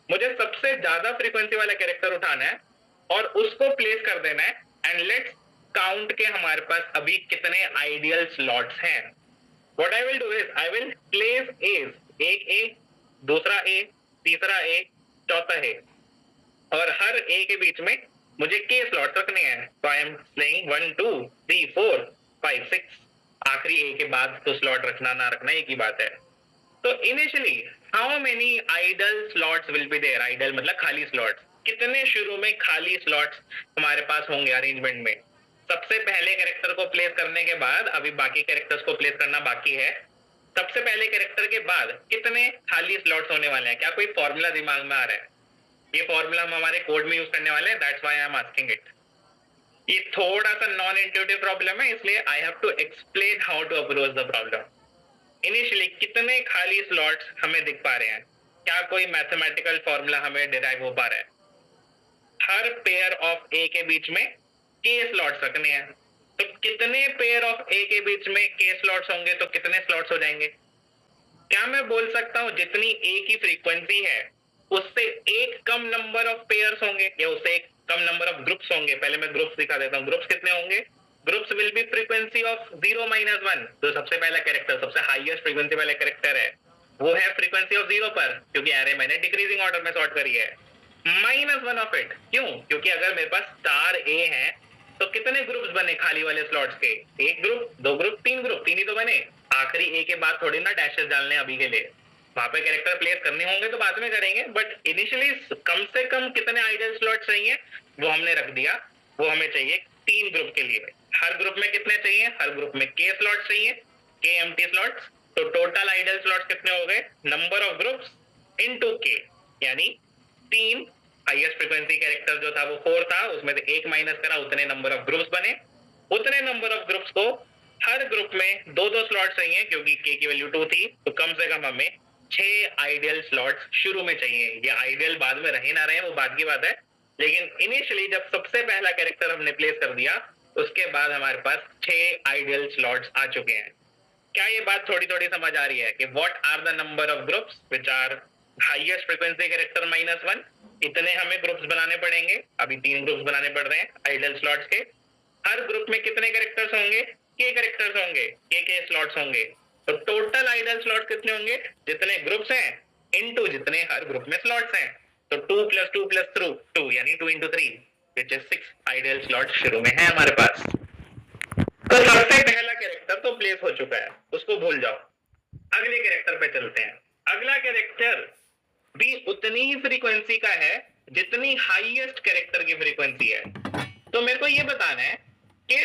मुझे सबसे ज्यादा फ्रीक्वेंसी वाला कैरेक्टर उठाना है और उसको प्लेस कर देना है, एंड लेट्स काउंट के हमारे पास अभी कितने आइडियल स्लॉट्स हैं। What I will do is I will place As, एक ए, दूसरा ए, तीसरा ए, चौथा ए, और हर ए के बीच में मुझे के स्लॉट्स रखने हैं, तो आई एम सेइंग 1 2 3 4 5 6, आखिरी ए के बाद तो स्लॉट रखना ना रखना एक ही बात है। तो initially how many idle slots will be there, idle मतलब खाली स्लॉट्स, कितने शुरू में खाली स्लॉट्स हमारे पास होंगे अरेंजमेंट में। सबसे पहले कैरेक्टर को प्लेस करने के बाद, अभी बाकी कैरेक्टर्स को प्लेस करना बाकी है, सबसे पहले कैरेक्टर के बाद कितने खाली स्लॉट्स होने वाले हैं, क्या कोई फॉर्मूला दिमाग में आ रहा है? ये फॉर्मूला हम हमारे कोड में यूज करने वाले हैं, that's why I am asking it. ये थोड़ा सा नॉन इंट्यूटिव प्रॉब्लम है, इसलिए I have to explain how to approach the problem. Initially कितने खाली स्लॉट्स हमें दिख पा रहे हैं, क्या कोई मैथमेटिकल फॉर्मूला हमें डिराइव हो पा रहा है? हर पेयर ऑफ ए के बीच में के स्लॉट्स रखने हैं, तो कितने पेयर ऑफ ए के बीच में के स्लॉट्स होंगे, तो कितने स्लॉट्स हो जाएंगे? क्या मैं बोल सकता हूं जितनी ए की फ्रीक्वेंसी है उससे एक कम नंबर ऑफ पेयर्स होंगे, या उससे एक कम नंबर ऑफ ग्रुप्स होंगे? पहले मैं ग्रुप्स दिखा देता हूं, ग्रुप्स कितने होंगे? Groups will B frequency of 0 - 1, जो सबसे पहला कैरेक्टर, सबसे हाईएस्ट फ्रीक्वेंसी वाला कैरेक्टर है, वो है फ्रीक्वेंसी ऑफ 0 पर, क्योंकि एरे मैंने डिक्रीजिंग ऑर्डर में सॉर्ट करी है। -1 ऑफ इट, क्यों? क्योंकि अगर मेरे पास 4 ए हैं तो कितने ग्रुप्स बने खाली वाले स्लॉट्स के? एक ग्रुप, दो ग्रुप, तीन ग्रुप, तीन ही तो बने। आखिरी ए के बाद थोड़ी ना डैशेस डालने अभी के लिए, वहां पे कैरेक्टर प्लेस करने होंगे तो बाद में करेंगे, बट इनिशियली कम से कम कितने आइडल स्लॉट चाहिए वो हमने रख दिया। वो हमें चाहिए 3 ग्रुप के लिए। हर ग्रुप में कितने चाहिए? हर ग्रुप में के स्लॉट चाहिए, के एम्प्टी स्लॉट्स। तो टोटल आइडल स्लॉट्स कितने हो गए? नंबर ऑफ ग्रुप्स इनटू के, यानी 3। हाईएस्ट फ्रीक्वेंसी कैरेक्टर जो था वो 4 था, उसमें से 1 माइनस करा, उतने नंबर ऑफ ग्रुप्स बने। उतने नंबर ऑफ ग्रुप्स को हर ग्रुप में 2-2 स्लॉट चाहिए, क्योंकि के की वैल्यू 2 थी, तो कम से कम हमें 6 आइडियल स्लॉट्स शुरू में चाहिए। ये आइडियल बाद में रहे ना रहे वो बात की बात है, लेकिन इनिशियली जब सबसे पहला कैरेक्टर हमने प्लेस कर दिया उसके बाद हमारे पास 6 आइडियल स्लॉट्स आ चुके हैं। क्या ये बात थोड़ी थोड़ी समझ आ रही है कि what are the number of groups which are highest frequency character -1? इतने हमें ग्रुप्स बनाने पड़ेंगे, अभी 3 ग्रुप्स बनाने पड़ रहे हैं आइडियल स्लॉट्स के। हर ग्रुप में कितने कैरेक्टर्स होंगे? के कैरेक्टर्स होंगे, के स्लॉट्स होंगे। तो टोटल आइडियल स्लॉट कितने होंगे? जितने ग्रुप्स हैं इनटू जितने हर ग्रुप में स्लॉट्स हैं। तो 2 + 2 + 2 यानी 2 × 3 विच इज 6 आइडियल स्लॉट शुरू में है हमारे पास। तो सबसे पहला कैरेक्टर तो प्लेस हो चुका है, उसको भूल जाओ। अगले कैरेक्टर पे चलते हैं। अगला कैरेक्टर भी उतनी ही फ्रीक्वेंसी का है जितनी हाईएस्ट कैरेक्टर की फ्रीक्वेंसी है। तो मेरे को ये बताना है कि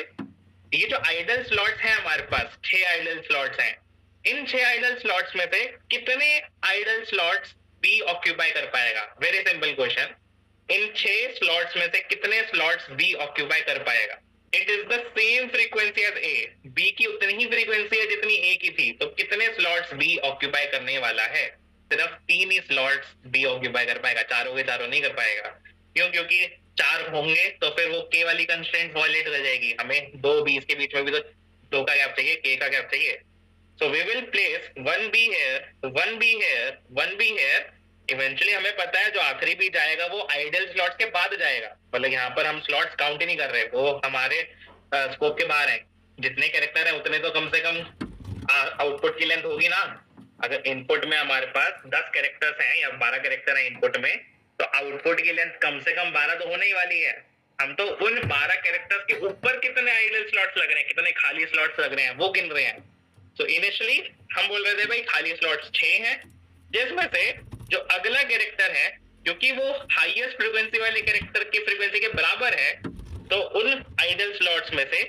ये जो आइडल स्लॉट्स हैं हमारे पास, 6 आइडल स्लॉट्स हैं, इन 6 आइडल स्लॉट्स में से कितने आइडल स्लॉट्स बी ऑक्यूपाई कर पाएगा? Very simple question. इन 6 स्लॉट्स में से कितने स्लॉट्स बी ऑक्यूपाई कर पाएगा? It is the same frequency as A, B की उतनी ही फ्रीक्वेंसी है जितनी ए की थी, तो कितने स्लॉट्स बी ऑक्यूपाई करने वाला है? सिर्फ 3 ही स्लॉट्स बी ऑक्यूपाई कर पाएगा, चारों के चारों नहीं कर पाएगा। क्यों? क्योंकि 4 होंगे तो फिर वो के वाली कंस्ट्रेंट वायलेट हो जाएगी, हमें 2 बीस के बीच में भी तो 2 का गैप चाहिए, के का गैप चाहिए। So we will place 1 B here, 1 B here, 1 B here. Eventually हमें पता है जो आखिरी भी जाएगा वो आइडियल स्लॉट्स के बाद जाएगा, मतलब यहाँ पर हम स्लॉट्स काउंट ही नहीं कर रहे, वो हमारे स्कोप के बाहर है। जितने कैरेक्टर हैं उतने तो कम से कम आउटपुट की लेंथ होगी ना। अगर इनपुट में हमारे पास 10 कैरेक्टर्स हैं या 12 कैरेक्टर हैं इनपुट में, तो आउटपुट की लेंथ कम से कम 12 तो होने ही वाली है। हम तो उन 12 कैरेक्टर्स के ऊपर कितने आइडियल स्लॉट्स लग रहे हैं, कितने खाली स्लॉट्स लग रहे हैं, वो गिन रहे हैं। तो इनिशियली हम बोल रहे थे भाई खाली स्लॉट्स 6 हैं, जिसमें से जो अगला कैरेक्टर है, क्योंकि वो हाईएस्ट फ्रीक्वेंसी वाले कैरेक्टर की फ्रीक्वेंसी के बराबर है, तो उन आइडल स्लॉट्स में से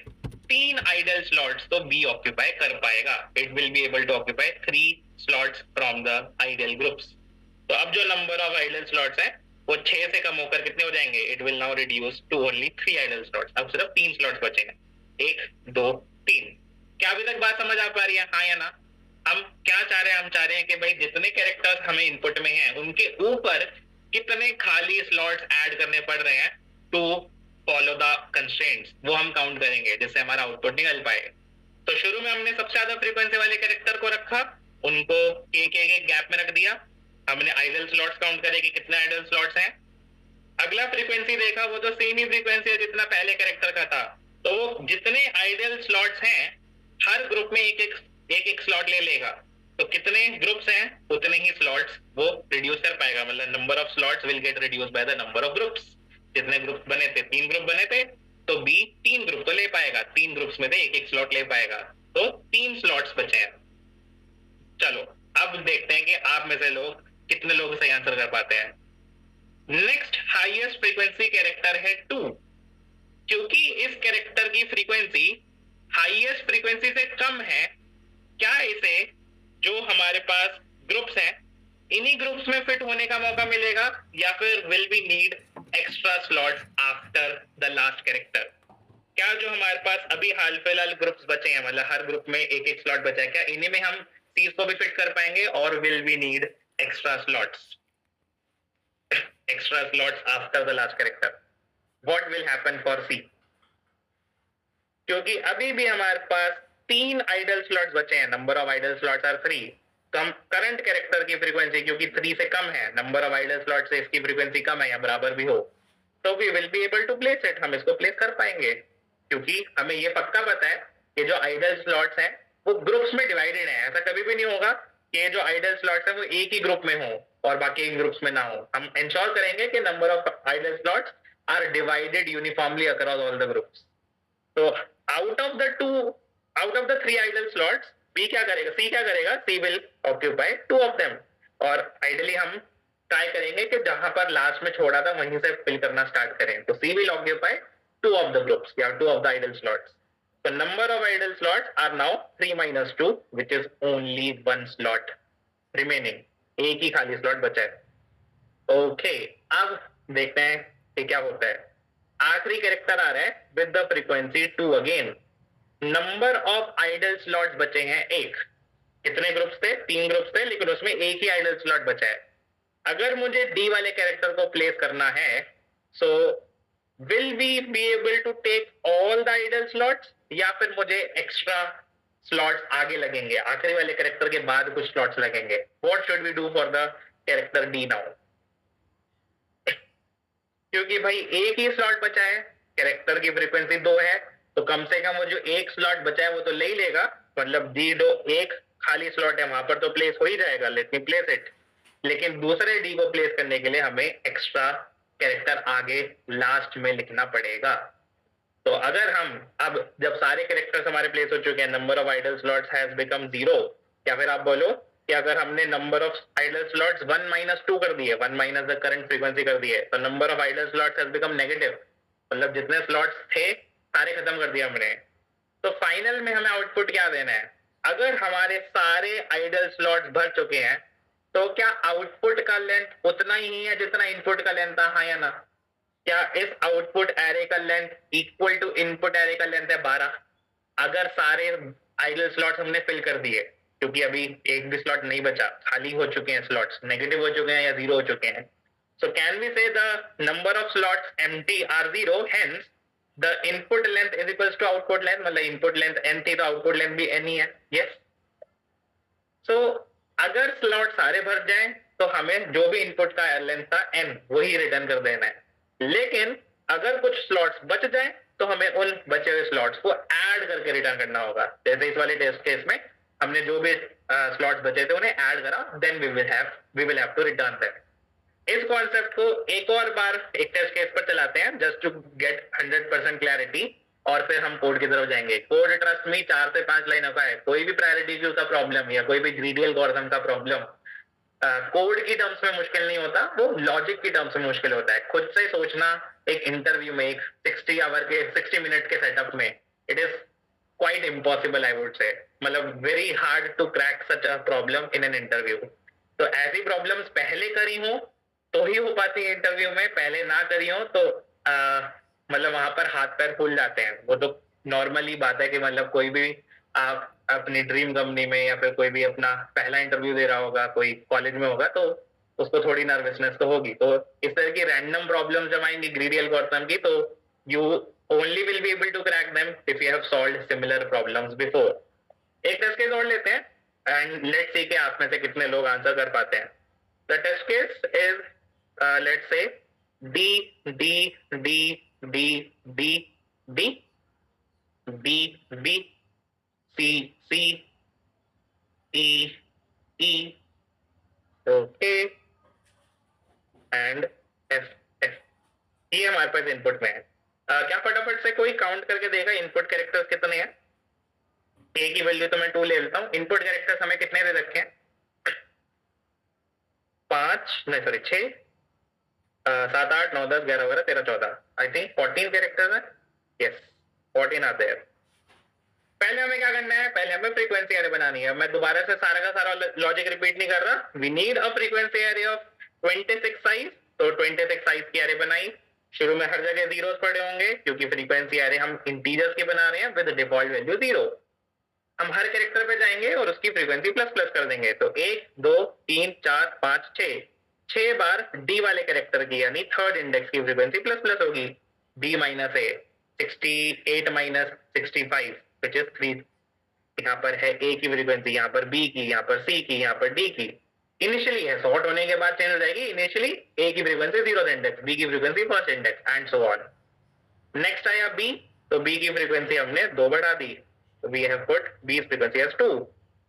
3 आइडल स्लॉट्स तो बी ऑक्यूपाई कर पाएगा। It will be able to occupy 3 slots from the idle groups. तो अब जो नंबर ऑफ आइडल स्लॉट्स हैं वो 6 से कम होकर कितने हो जाएंगे? It will now reduce to only 3 idle slots. अब सिर्फ 3 स्लॉट्स बचेंगे, 1 2 3। क्या अभी तक बात समझ आ पा रही है, हाँ या ना? हम क्या चाह रहे हैं? हम चाह रहे हैं कि भाई जितने कैरेक्टर्स हमें इनपुट में हैं उनके ऊपर कितने खाली स्लॉट्स ऐड करने पड़ रहे हैं टू फॉलो द कंस्ट्रेंट्स, वो हम काउंट करेंगे जिससे हमारा आउटपुट निकल पाए। तो शुरू में हमने सबसे ज्यादा फ्रीक्वेंसी वाले कैरेक्टर को रखा, उनको के गैप में रख दिया। हमने आइडल स्लॉट्स काउंट करे कि कितने आइडल स्लॉट्स हैं। अगला फ्रीक्वेंसी देखा, वो तो सेम ही फ्रीक्वेंसी है जितना पहले कैरेक्टर का था, तो वो जितने आइडल स्लॉट्स हैं हर ग्रुप में एक एक स्लॉट ले लेगा। तो कितने ग्रुप्स हैं उतने ही स्लॉट्स वो रिड्यूस कर पाएगा, मतलब number of slots will get reduce by the number of groups. जितने ग्रुप बने थे, 3 ग्रुप बने थे, तो बी 3 ग्रुप तो ले पाएगा, 3 ग्रुप्स में से एक स्लॉट ले पाएगा, तो 3 स्लॉट्स बचे हैं। चलो अब देखते हैं कि आप में से लोग कितने लोग सही आंसर कर पाते हैं। नेक्स्ट हाईएस्ट फ्रीक्वेंसी कैरेक्टर है 2। क्योंकि इस कैरेक्टर की फ्रीक्वेंसी हाईएस्ट फ्रीक्वेंसी से कम है, क्या इसे जो हमारे पास ग्रुप्स हैं इन्हीं ग्रुप्स में फिट होने का मौका मिलेगा, या फिर will we need extra slots after the last character? क्या जो हमारे पास अभी हाल फिलहाल ग्रुप्स बचे हैं, मतलब हर ग्रुप में एक एक स्लॉट बचा है, क्या इन्हीं में हम सीज को भी फिट कर पाएंगे, और will we need extra slots after the last character? What will happen for C? क्योंकि अभी भी हमारे पास 3 आइडल स्लॉट्स बचे हैं, number of idle slots are 3। Current character की फ्रीक्वेंसी क्योंकि 3 से कम है, नंबर ऑफ आइडल स्लॉट से इसकी फ्रीक्वेंसी कम है या बराबर भी हो, तो we will be able to place it, हम इसको प्लेस कर पाएंगे। क्योंकि हमें ये पक्का पता है कि जो आइडल स्लॉट्स हैं वो ग्रुप्स में डिवाइडेड है। ऐसा कभी भी नहीं होगा कि जो आइडल स्लॉट्स हैं वो एक ही ग्रुप में हो और बाकी एक ग्रुप्स में ना हो। हम इंश्योर करेंगे कि number of idle slots are divided uniformly across all the groups. तो out of the 3 idle slots B क्या करेगा, सी क्या करेगा, C will occupy 2 of them. और आइडियली हम ट्राई करेंगे कि जहां पर लास्ट में छोड़ा था वहीं से फिल करना स्टार्ट करें। तो सी will occupy 2 of the groups, yeah, 2 of the idle slots. The number of idle slots are now 3 minus 2, which is only 1 slot remaining. एक ही खाली स्लॉट बचा है। ओके, अब देखते हैं कि क्या होता है। आखिरी कैरेक्टर आ रहा है with the frequency 2 again. Number of idle slots बचे हैं 1। कितने ग्रुप्स थे? 3 ग्रुप्स थे, लेकिन उसमें एक ही आइडल स्लॉट बचा है। अगर मुझे डी वाले कैरेक्टर को प्लेस करना है, सो will we be able to take all the idle slots, या फिर मुझे एक्स्ट्रा स्लॉट्स आगे लगेंगे, आखिरी वाले कैरेक्टर के बाद कुछ स्लॉट्स लगेंगे? What should we do for the character D now? क्योंकि भाई एक ही स्लॉट बचा है, कैरेक्टर की फ्रीक्वेंसी 2 है, तो कम से कम वो जो एक स्लॉट बचा है वो तो ले ही लेगा। मतलब डी दो एक खाली स्लॉट है वहां पर तो प्लेस हो ही जाएगा, लेट मी प्लेस इट। लेकिन दूसरे डी को प्लेस करने के लिए हमें एक्स्ट्रा कैरेक्टर आगे लास्ट में लिखना पड़ेगा। तो अगर हम अब जब सारे कैरेक्टर्स हमारे प्लेस हो चुके हैं, number of idle slots has become 0, या फिर आप बोलो कि अगर हमने number of idle slots 1 minus 2 कर दिए, 1 minus द करंट फ्रीक्वेंसी कर दिए, तो number of idle slots has become negative. मतलब जितने स्लॉट्स थे सारे खत्म कर दिया हमने। तो फाइनल में हमें आउटपुट क्या देना है? अगर हमारे सारे आइडल स्लॉट्स भर चुके हैं तो क्या आउटपुट का लेंथ उतना ही है जितना इनपुट का लेंथ था, हाँ या ना? क्या इस आउटपुट एरे का length equal to input array का लेंथ है 12? अगर सारे आइडल स्लॉट्स हमने फिल कर दिए, क्योंकि अभी एक भी स्लॉट नहीं बचा, खाली हो चुके हैं स्लॉट्स, नेगेटिव हो चुके हैं या 0 हो चुके हैं, so can we say the number of slots empty are 0, hence the input length is equals to output length. मतलब इनपुट लेंथ n थी तो आउटपुट लेंथ भी n ही है। यस, सो अगर स्लॉट सारे भर जाएं तो हमें जो भी इनपुट का लेंथ था n वही रिटर्न कर देना है। लेकिन अगर कुछ स्लॉट्स बच जाएं तो हमें उन बचे हुए स्लॉट्स को ऐड करके रिटर्न करना होगा। जैसे इस वाले टेस्ट केस में हमने जो भी स्लॉट्स बचे थे उन्हें ऐड करा, then we will have to return that. इस कॉन्सेप्ट को एक और बार एक टेस्ट केस पर चलाते हैं जस्ट टू गेट 100% क्लैरिटी, और फिर हम कोड की तरफ जाएंगे। कोड ट्रस्ट में 4 से 5 लाइनों का है। कोई भी प्रायोरिटी क्यू का प्रॉब्लम या कोई भी ग्रीडी एल्गोरिथम का प्रॉब्लम कोड की टर्म्स में मुश्किल नहीं होता, वो लॉजिक की टर्म्स में मुश्किल होता है। खुद से सोचना एक इंटरव्यू में, एक 60 मिनट के सेटअप में, it is quite impossible I would say. मतलब very hard to crack such a problem in an interview. तो ऐसी प्रॉब्लम्स पहले करी हो तो ही हो पाती है इंटरव्यू में, पहले ना करी हो तो मतलब वहां पर हाथ पैर फूल जाते हैं। वो तो नॉर्मली बात है कि मतलब कोई भी आप अपनी ड्रीम कंपनी में या फिर कोई भी अपना पहला इंटरव्यू दे रहा होगा, कोई कॉलेज में होगा, तो उसको थोड़ी नर्वसनेस तो होगी। तो इस तरह की रैंडम प्रॉब्लम जब आएंगी ग्रीडी एल्गोरिथम की, तो you only will be able to crack them if you have solved similar problems before. एक टेस्ट केस और लेते हैं एंड लेट्स सी कि आप में से कितने लोग आंसर कर पाते हैं। The test case is let's say D D D D D D B B C C E E OK and F F। ये हमारे पास इनपुट में है। क्या फटाफट से कोई काउंट करके देगा इनपुट कैरेक्टर्स कितने हैं? ए की वैल्यू तो मैं 2 ले लेता हूँ। इनपुट कैरेक्टर्स हमें कितने दे रखे हैं? 5 नहीं सॉरी 6 7 8 9 10 11 12 13 14 आई थिंक 14 कैरेक्टर्स हैं। यस 14 आते हैं। पहले हमें क्या करना है? पहले हमें फ्रीक्वेंसी एरे बनानी है। मैं दोबारा से सारा का सारा लॉजिक रिपीट नहीं कर रहा। We need a frequency array of 26 size. तो 26 साइज की एरे बनाई। शुरू में हर जगह जीरोस पड़े होंगे क्योंकि फ्रीक्वेंसी एरे हम इंटीजर्स की बना रहे हैं विद डिफॉल्ट वैल्यू 0। हम हर कैरेक्टर पे जाएंगे और उसकी फ्रीक्वेंसी प्लस प्लस कर देंगे। तो 1 2 3 4 5 6 बार डी वाले कैरेक्टर की यानी थर्ड इंडेक्स की फ्रीक्वेंसी प्लस प्लस होगी। D minus A 68 minus 65 which is 3। यहाँ पर है ए की फ्रीक्वेंसी, यहाँ पर बी की, यहाँ पर सी की, यहाँ पर डी की। इनिशियली है, सॉर्ट होने के बाद चेंज हो जाएगी। इनिशियली ए की फ्रीक्वेंसी 0th इंडेक्स, बी की frequency first index and so on. Next आया बी, तो बी की फ्रीक्वेंसी हमने 2 बढ़ा दी, तो we have put B frequency as 2।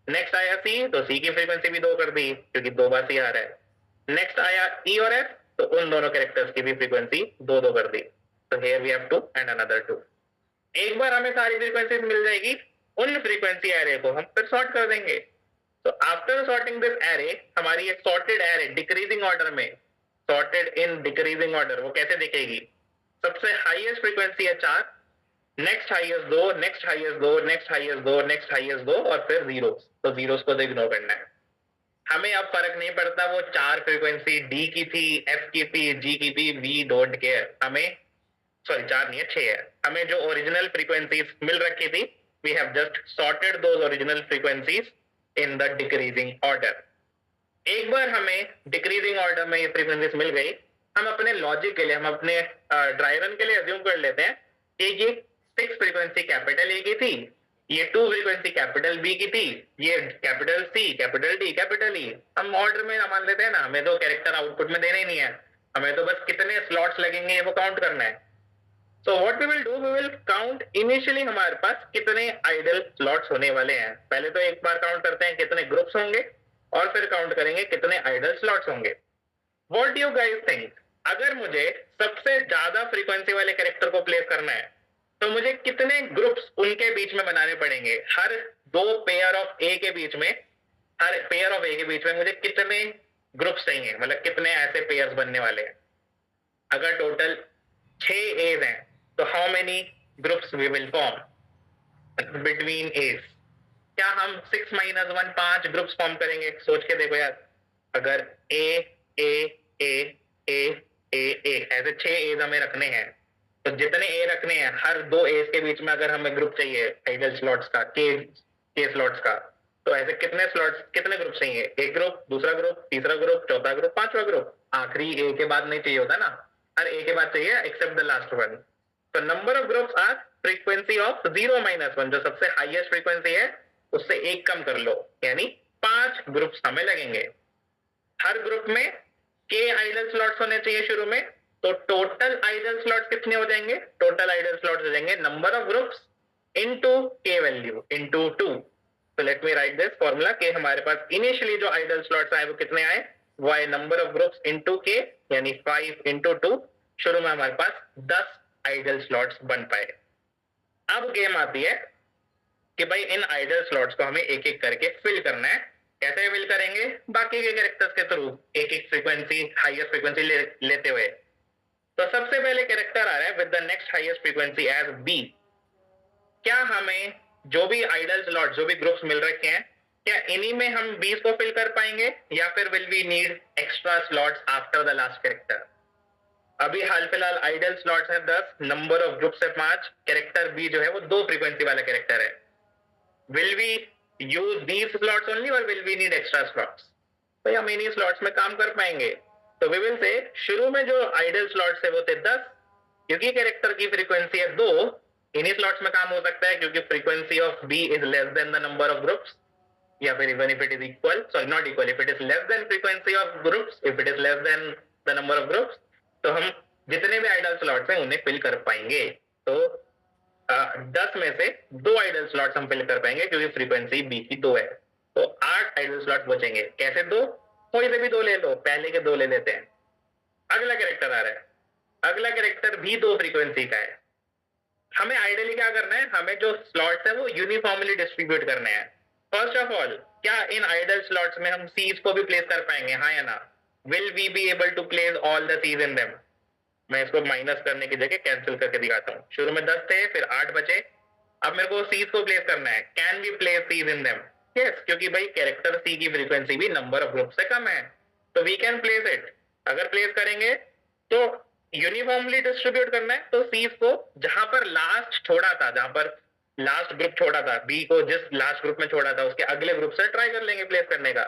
Next आया सी, तो सी की फ्रीक्वेंसी भी 2 कर दी क्योंकि 2 बार सी आ रहा है। नेक्स्ट आया ई और एफ, तो उन दोनों कैरेक्टर्स की भी फ्रीक्वेंसी 2 कर दी। तो here we have 2 and another 2। एक बार हमें सारी फ्रीक्वेंसीज मिल जाएगी, उन फ्रीक्वेंसी एरे को हम फिर सॉर्ट कर देंगे। तो आफ्टर सॉर्टिंग दिस एरे, हमारी एक सॉर्टेड एरे डिक्रीजिंग ऑर्डर में, सॉर्टेड इन डिक्रीजिंग ऑर्डर, वो कैसे दिखेगी? सबसे हाईएस्ट फ्रीक्वेंसी है 4, next highest 2, next highest 2, next highest 2, next highest 2 और फिर जीरोस। तो जीरोस को तो इग्नोर करना है। हमें अब फर्क नहीं पड़ता वो 4 फ्रीक्वेंसी डी की थी, एफ की थी, जी की थी, वी डोंट केयर। हमें सॉरी 4 नहीं है 6 है। हमें जो ओरिजिनल फ्रीक्वेंसीज मिल रखी थी, we have just sorted those original frequencies in the decreasing order. एक बार हमें डिक्रीजिंग ऑर्डर में ये फ्रीक्वेंसीज मिल गई, हम अपने लॉजिक के लिए, हम अपने ड्राई रन के लिए अज्यूम कर लेते हैं कि ये 6 फ्रीक्वेंसी कैपिटल ए की थी, ये 2 फ्रीक्वेंसी कैपिटल बी की थी, ये capital C, capital D, capital E. हम ऑर्डर में मान लेते हैं ना, हमें तो कैरेक्टर आउटपुट में देना ही नहीं है, हमें तो बस कितने स्लॉट्स लगेंगे वो काउंट करना है। So what we will do, we will count initially हमारे पास कितने आइडल स्लॉट्स होने वाले हैं। पहले तो एक बार काउंट करते हैं कितने ग्रुप्स होंगे और फिर काउंट करेंगे कितने आइडल स्लॉट्स होंगे। What do you guys think? अगर मुझे सबसे ज्यादा फ्रीक्वेंसी वाले कैरेक्टर को प्लेस करना है तो मुझे कितने ग्रुप्स उनके बीच में बनाने पड़ेंगे? हर 2 पेयर ऑफ ए के बीच में, हर पेयर ऑफ ए के बीच में मुझे कितने ग्रुप्स चाहिए, मतलब कितने ऐसे पेयर्स बनने वाले हैं? अगर टोटल 6 एज हैं तो how many groups we will form between A's? क्या हम 6 माइनस 1 5 ग्रुप्स फॉर्म करेंगे? सोच के देखो यार, अगर ए ए ए ए ए ए ऐसे 6 एज हमें रखने हैं, तो जितने ए रखने हैं हर 2 एज के बीच में अगर हमें ग्रुप चाहिए आइडल स्लॉट्स का, के स्लॉट्स का, तो ऐसे कितने स्लॉट्स, कितने ग्रुप चाहिए? एक ग्रुप, दूसरा ग्रुप, तीसरा ग्रुप, चौथा ग्रुप, पांचवा ग्रुप। आखिरी ए के बाद नहीं चाहिए होता ना, हर ए के बाद चाहिए एक्सेप्ट द लास्ट वन। तो number of groups are frequency of 0 minus 1, जो सबसे हाईएस्ट फ्रीक्वेंसी है उससे 1 कम कर लो, यानी 5 ग्रुप्स हमें लगेंगे। हर ग्रुप में के आइडल स्लॉट्स होने चाहिए शुरू में, तो टोटल आइडल स्लॉट्स कितने हो जाएंगे? टोटल आइडल स्लॉट्स हो जाएंगे नंबर ऑफ ग्रुप्स इनटू के वैल्यू इनटू 2। तो let me right this formula कि हमारे पास इनिशियली जो आइडल स्लॉट्स आए वो कितने आए? वो आए नंबर ऑफ ग्रुप्स इनटू के, यानी 5 इनटू 2। शुरू में हमारे पास 10 आइडल स्लॉट्स बन पाए। अब गेम आती है कि भाई इन आइडल स्लॉट्स को हमें एक एक करके फिल करना है। कैसे फिल करेंगे? बाकी के कैरेक्टर्स के थ्रू, एक एक फ्रीक्वेंसी, हाईएस्ट फ्रीक्वेंसी लेते हुए। तो सबसे पहले कैरेक्टर आ रहा है with the next highest frequency as B. क्या हमें जो भी आइडल स्लॉट, जो भी ग्रुप्स मिल रखे हैं, क्या इन्हीं में हम 20 को फिल कर पाएंगे या फिर will we need extra slots after the last character? अभी हाल फिलहाल आइडल स्लॉट्स है 10, नंबर ऑफ ग्रुप्स है 5, कैरेक्टर बी जो है वो 2 फ्रीक्वेंसी वाला कैरेक्टर है। Will we use these slots only और will we need extra slots? तो हम इन्हीं स्लॉट्स में काम कर पाएंगे। तो वी विल से शुरू में जो आइडल स्लॉट्स है वो थे 10, क्योंकि कैरेक्टर की फ्रीक्वेंसी है 2, इन्हीं स्लॉट्स में काम हो सकता है क्योंकि frequency of B is less than the number of groups, या फिर even if it is equal, sorry not equal, if it is less than frequency of groups, if it is less than the number of groups, तो हम जितने भी idol slots हैं उन्हें fill कर पाएंगे। तो 10 में से 2 आइडल स्लॉट्स हम फिल कर पाएंगे क्योंकि फ्रीक्वेंसी बी की 2 है। तो 8 आइडल स्लॉट बचेंगे। कैसे 2? कोई से भी 2 ले लो, पहले के 2 ले लेते हैं। अगला कैरेक्टर आ रहा है, अगला कैरेक्टर भी 2 फ्रीक्वेंसी का है। हमें आइडियली क्या करना है, हमें जो स्लॉट्स है वो यूनिफॉर्मली डिस्ट्रीब्यूट करने हैं। फर्स्ट ऑफ ऑल, क्या इन आइडल स्लॉट्स में हम सीज को भी प्लेस कर पाएंगे, हाँ या ना? Will we be able to place all the C's in them? मैं इसको माइनस करने की जगह कैंसिल करके दिखाता हूँ। शुरू में 10 थे, फिर 8 बचे, अब मेरे को सीज को प्लेस करना है। Can we place C's in them? Yes, क्योंकि भाई कैरेक्टर सी की फ्रीक्वेंसी भी नंबर ऑफ ग्रुप से कम है, तो वी कैन प्लेस इट। अगर प्लेस करेंगे तो यूनिफॉर्मली डिस्ट्रीब्यूट करना है, तो सीज को जहां पर लास्ट छोड़ा था, जहां पर लास्ट ग्रुप छोड़ा था, बी को जिस लास्ट ग्रुप में छोड़ा था उसके अगले ग्रुप से ट्राई कर लेंगे प्लेस करने का।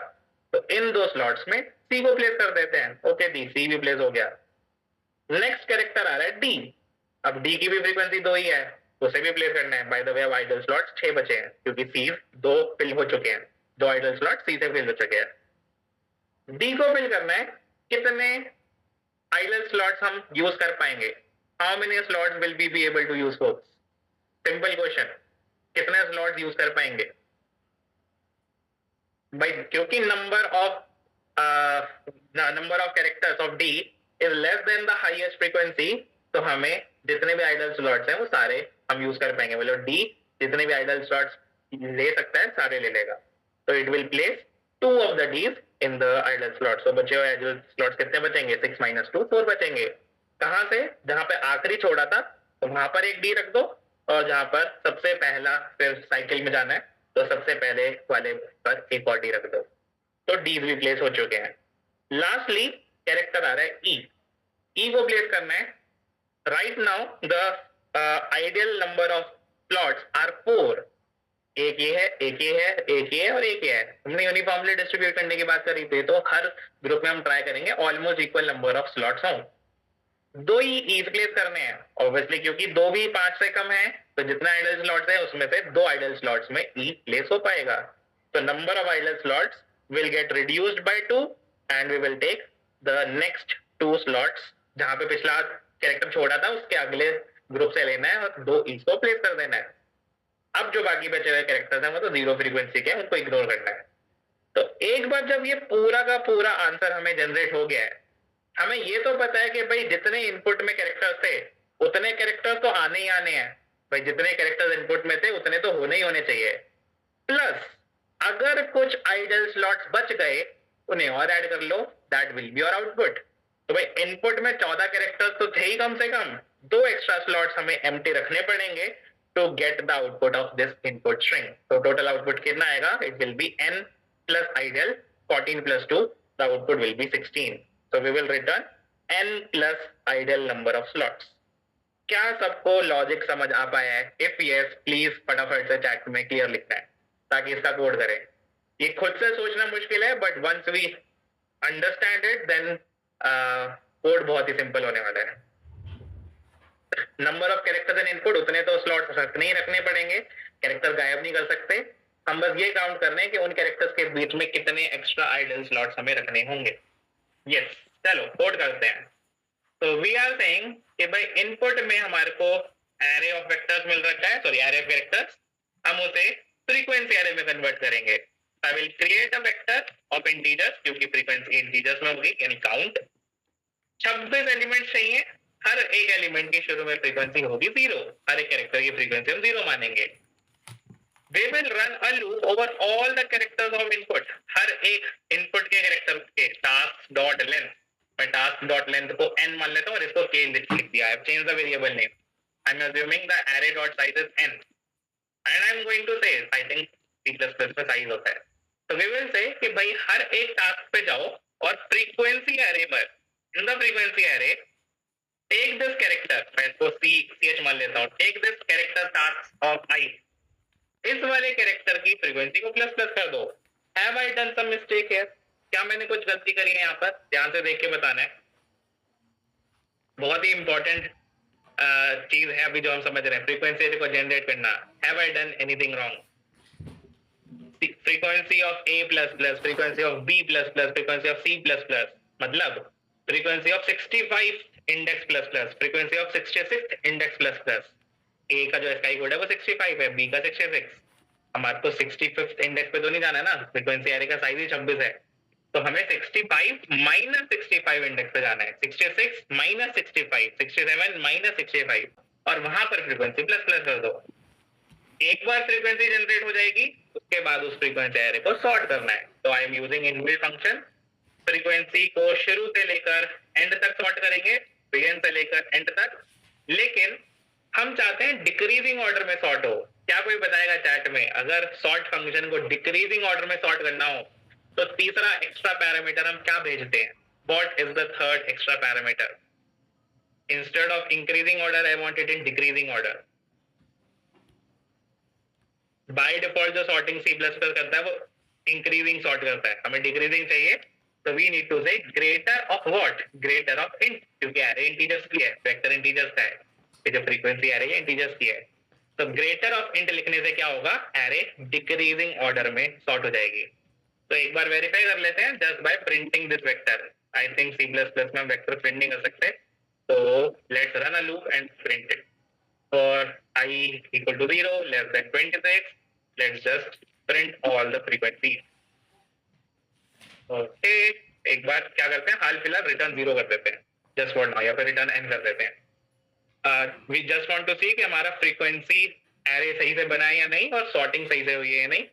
तो इन 2 स्लॉट्स में सी को प्लेस कर देते हैं। ओके डी, सी भी प्लेस हो गया। नेक्स्ट कैरेक्टर आ रहा है डी। अब डी की भी फ्रीक्वेंसी 2 ही है, उसे भी प्लेस करना है। बाय द वे अब आइडल स्लॉट्स 6 बचे हैं, क्योंकि सी 2 फिल हो चुके हैं, 2 आइडल स्लॉट सी से फिल हो चुके हैं। डी को फिल करना है। कितने आइडल स्लॉट्स हम यूज कर पाएंगे? How many slots will be able to use force? Simple question, कितने स्लॉट्स यूज कर पाएंगे भाई? क्योंकि number of characters of D is less than the highest frequency, तो हमें जितने भी आइडल स्लॉट्स हैं वो सारे हम यूज कर पाएंगे। मतलब डी जितने भी आइडल स्लॉट्स ले सकता है सारे ले लेगा, तो it will place 2 of the D's in the idle slots. तो बचे हुए आइडल स्लॉट्स कितने बचेंगे? 6 - 2 4 बचेंगे। कहां से? जहां पे आखिरी छोड़ा था तो वहां पर एक डी रख दो, और जहां पर सबसे पहला फिर साइकिल में जाना है तो सबसे पहले वाले पर एक और डी रख दो। तो डीज भी प्लेस हो चुके हैं। लास्टली कैरेक्टर आ रहा है ई। ई को प्लेस करना है। Right now the ideal number of slots are 4। एक ये है, एक ये है, एक ये है और एक ये है। हमने यूनिफॉर्मली डिस्ट्रीब्यूट करने की बात करी थी, तो हर ग्रुप में हम ट्राई करेंगे almost equal number of slots हों। 2 ही ईज प्लेस करने हैं ऑब्वियसली, क्योंकि 2 भी 5 से कम है, तो जितना आइडल स्लॉट्स है उसमें से 2 आइडल स्लॉट्स में ई प्लेस हो पाएगा। तो number of idle slots will get reduced by 2 and we will take the next 2 slots जहां पे पिछला कैरेक्टर छोड़ा था उसके अगले ग्रुप से लेना है और 2 ईज को प्लेस कर देना है। अब जो बाकी बचे हुए कैरेक्टर्स हैं वो तो 0 फ्रीक्वेंसी के हैं, उनको इग्नोर करना है। तो एक बार जब ये पूरा का पूरा आंसर हमें जनरेट हो गया है, हमें ये तो पता है कि भाई जितने इनपुट में कैरेक्टर्स थे उतने कैरेक्टर्स तो आने ही आने हैं। भाई जितने कैरेक्टर्स इनपुट में थे उतने तो होने ही होने चाहिए। प्लस अगर कुछ आइडल स्लॉट्स बच गए उन्हें और ऐड कर लो, that will be your output. तो भाई इनपुट में 14 कैरेक्टर्स तो थे ही कम से कम, 2 एक्स्ट्रा स्लॉट्स हमें एम्प्टी रखने पड़ेंगे to get the output of this input string. तो टोटल आउटपुट कितना आएगा? It will be n plus idle 14 + 2, the output will be 16। So we will return n plus ideal number of slots. क्या सबको logic समझ आ पाया है? If yes, please फटाफट से चैट में क्लियर लिखना है ताकि इसका कोड करें। ये खुद से सोचना मुश्किल है, but once we understand it then code बहुत ही सिंपल होने वाला है। Number of characters in input, उतने तो स्लॉट्स रखने ही रखने पड़ेंगे, कैरेक्टर गायब नहीं कर सकते। हम बस ये काउंट कर रहे हैं कि उन कैरेक्टर्स के बीच में कितने एक्स्ट्रा आइडल स्लॉट्स हमें रखने होंगे। यस, चलो कोड करते हैं। तो वी आर सेइंग कि भाई इनपुट में हमारे को एरे ऑफ वेक्टर्स मिल रखा है, सॉरी एरे ऑफ कैरेक्टर्स, हम उसे फ्रीक्वेंसी एरे में कन्वर्ट करेंगे। I will create a vector of integers, क्योंकि फ्रीक्वेंसी इंटीजर्स में होगी यानी काउंट। 26 एलिमेंट चाहिए, हर एक एलिमेंट की शुरू में फ्रीक्वेंसी होगी 0, हर एक कैरेक्टर की फ्रीक्वेंसी हम 0 मानेंगे। We will run a loop over all the characters of input. हर एक इनपुट के कैरेक्टर के task dot length, मैं task dot length को n मान लेता हूँ और इसको k लिख दिया। I have changed the variable name. I am assuming the array dot size is n, and I am going to say, I think C++ में size होता है। तो we will say कि भाई हर एक task पे जाओ और frequency array पर, in the frequency array, take this character, मैं इसको ch मान लेता हूँ, take this character task of I, इस वाले कैरेक्टर की फ्रीक्वेंसी को प्लस प्लस कर दो। Have I done some mistake here? क्या मैंने कुछ गलती करी है? यहाँ पर ध्यान से देख के बताना है, बहुत ही इंपॉर्टेंट चीज है अभी जो हम समझ रहे हैं, फ्रीक्वेंसी को जनरेट करना। Have I done anything wrong? Frequency of a plus plus, frequency of b plus plus, frequency of c plus plus, मतलब frequency of 65 index plus plus, frequency of 66 index plus plus. ए का जो sky code है वो 65 है, B का 66। हमारे को 65th index पे तो नहीं जाना है ना, फ्रीक्वेंसी एरे का साइज ही 26 है। तो हमें 65 माइनस 65 इंडेक्स पे जाना है, 66 माइनस 65, 67 माइनस 65 और वहां पर फ्रीक्वेंसी प्लस प्लस कर दो। एक बार फ्रीक्वेंसी जनरेट हो जाएगी, उसके बाद उस फ्रीक्वेंसी एरे को सॉर्ट करना है। तो I am using inbuilt function, frequency को शुरू से लेकर एंड तक सॉर्ट करेंगे, बिगिन से लेकर एंड तक। लेकिन हम चाहते हैं डिक्रीजिंग ऑर्डर में सॉर्ट हो। क्या कोई बताएगा चैट में, अगर सॉर्ट फंक्शन को डिक्रीजिंग ऑर्डर में सॉर्ट करना हो तो तीसरा एक्स्ट्रा पैरामीटर हम क्या भेजते हैं? What is the third extra parameter? Instead of increasing order I want it in decreasing order. By default जो सॉर्टिंग सी प्लस प्लस करता है वो इंक्रीजिंग सॉर्ट करता है, हमें डिक्रीजिंग चाहिए। तो वी नीड टू से greater of what? Greater of int, क्योंकि एरे इंटीजर्स की है, वेक्टर इंटीजर्स का है, ये जो फ्रीक्वेंसी एरे है इंटीजर्स की है। तो ग्रेटर ऑफ इंट लिखने से क्या होगा? एरे डिक्रीजिंग ऑर्डर में सॉर्ट हो जाएगी। तो एक बार वेरीफाई कर लेते हैं just by printing this vector. I think C plus plus में हम वेक्टर प्रिंट नहीं कर सकते, तो let's run a loop and print it. For I equal to 0 less than 26, let's just print all the frequencies. Okay, एक बार क्या करते हैं, हाल फिलहाल रिटर्न 0 कर देते हैं just for now, या फिर रिटर्न n कर देते हैं। We just want to see कि हमारा फ्रीक्वेंसी एरे सही से बना है या नहीं और सॉर्टिंग सही से हुई है या नहीं।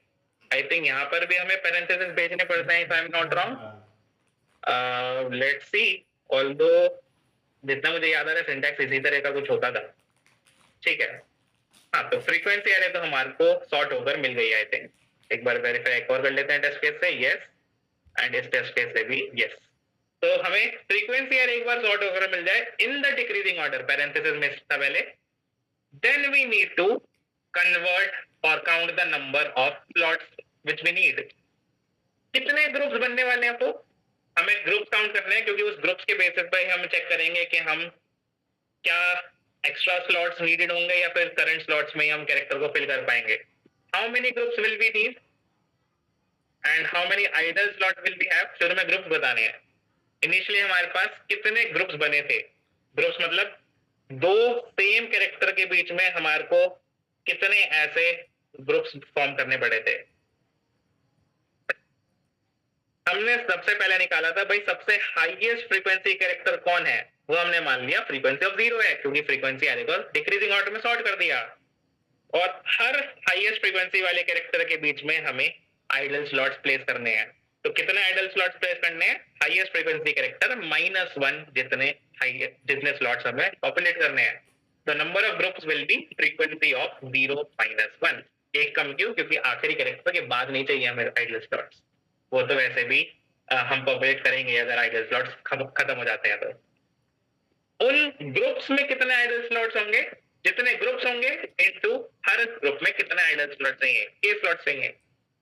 आई थिंक यहाँ पर भी हमें पैरेंथेसिस भेजने पड़ते हैं, if I'm not wrong. Let's see, although जितना मुझे याद आ रहा है सिंटैक्स इसी तरह का कुछ होता था। ठीक है, हाँ, तो फ्रीक्वेंसी एरे तो हमारे को सॉर्ट होकर मिल गई आई थिंक। एक बार वेरीफाई एक और कर लेते हैं टेस्ट केस से, यस, एंड इस टेस्ट केस से भी यस। तो हमें फ्रीक्वेंसी एरे एक बार सॉर्ट होकर मिल जाए in the decreasing order, parenthesis में था पहले, then we need to convert और count the number of slots which we need. कितने ग्रुप्स बनने वाले हैं, तो हमें ग्रुप काउंट करने हैं, क्योंकि उस ग्रुप्स के बेसिस पर हम चेक करेंगे कि हम क्या एक्स्ट्रा स्लॉट्स नीडेड होंगे या फिर करंट स्लॉट्स में ही हम कैरेक्टर को फिल कर पाएंगे। How many groups will be need and how many idle slot will be have, शुरू में ग्रुप्स बताने हैं। इनिशियली हमारे पास कितने ग्रुप्स बने थे? ग्रुप्स मतलब दो सेम कैरेक्टर के बीच में हमारे को कितने ऐसे ग्रुप्स फॉर्म करने पड़े थे। हमने सबसे पहले निकाला था भाई सबसे हाईएस्ट फ्रीक्वेंसी कैरेक्टर कौन है, वो हमने मान लिया फ्रीक्वेंसी ऑफ 0 है, क्योंकि फ्रीक्वेंसी एरे को डिक्रीजिंग ऑर्डर में सॉर्ट कर दिया। और हर हाईएस्ट फ्रीक्वेंसी वाले कैरेक्टर के बीच में हमें आइडल स्लॉट्स प्लेस करने हैं। तो कितने आइडल स्लॉट्स प्लेस करने हैं? हाईएस्ट फ्रीक्वेंसी कैरेक्टर -1 जितने स्लॉट्स हमें पॉपुलेट करने हैं। तो number of groups will B frequency of 0 - 1। एक कम क्यों? क्योंकि आखिरी कैरेक्टर के बाद नहीं चाहिए हमें आइडल स्लॉट्स, वो तो वैसे भी हम पॉपुलेट करेंगे अगर आइडल स्लॉट्स खत्म हो जाते हैं। तो उन ग्रुप्स में कितने आइडल स्लॉट्स होंगे? जितने ग्रुप्स होंगे इनटू हर ग्रुप में कितने आइडल स्लॉट्स चाहिए, के स्लॉट्स चाहिए।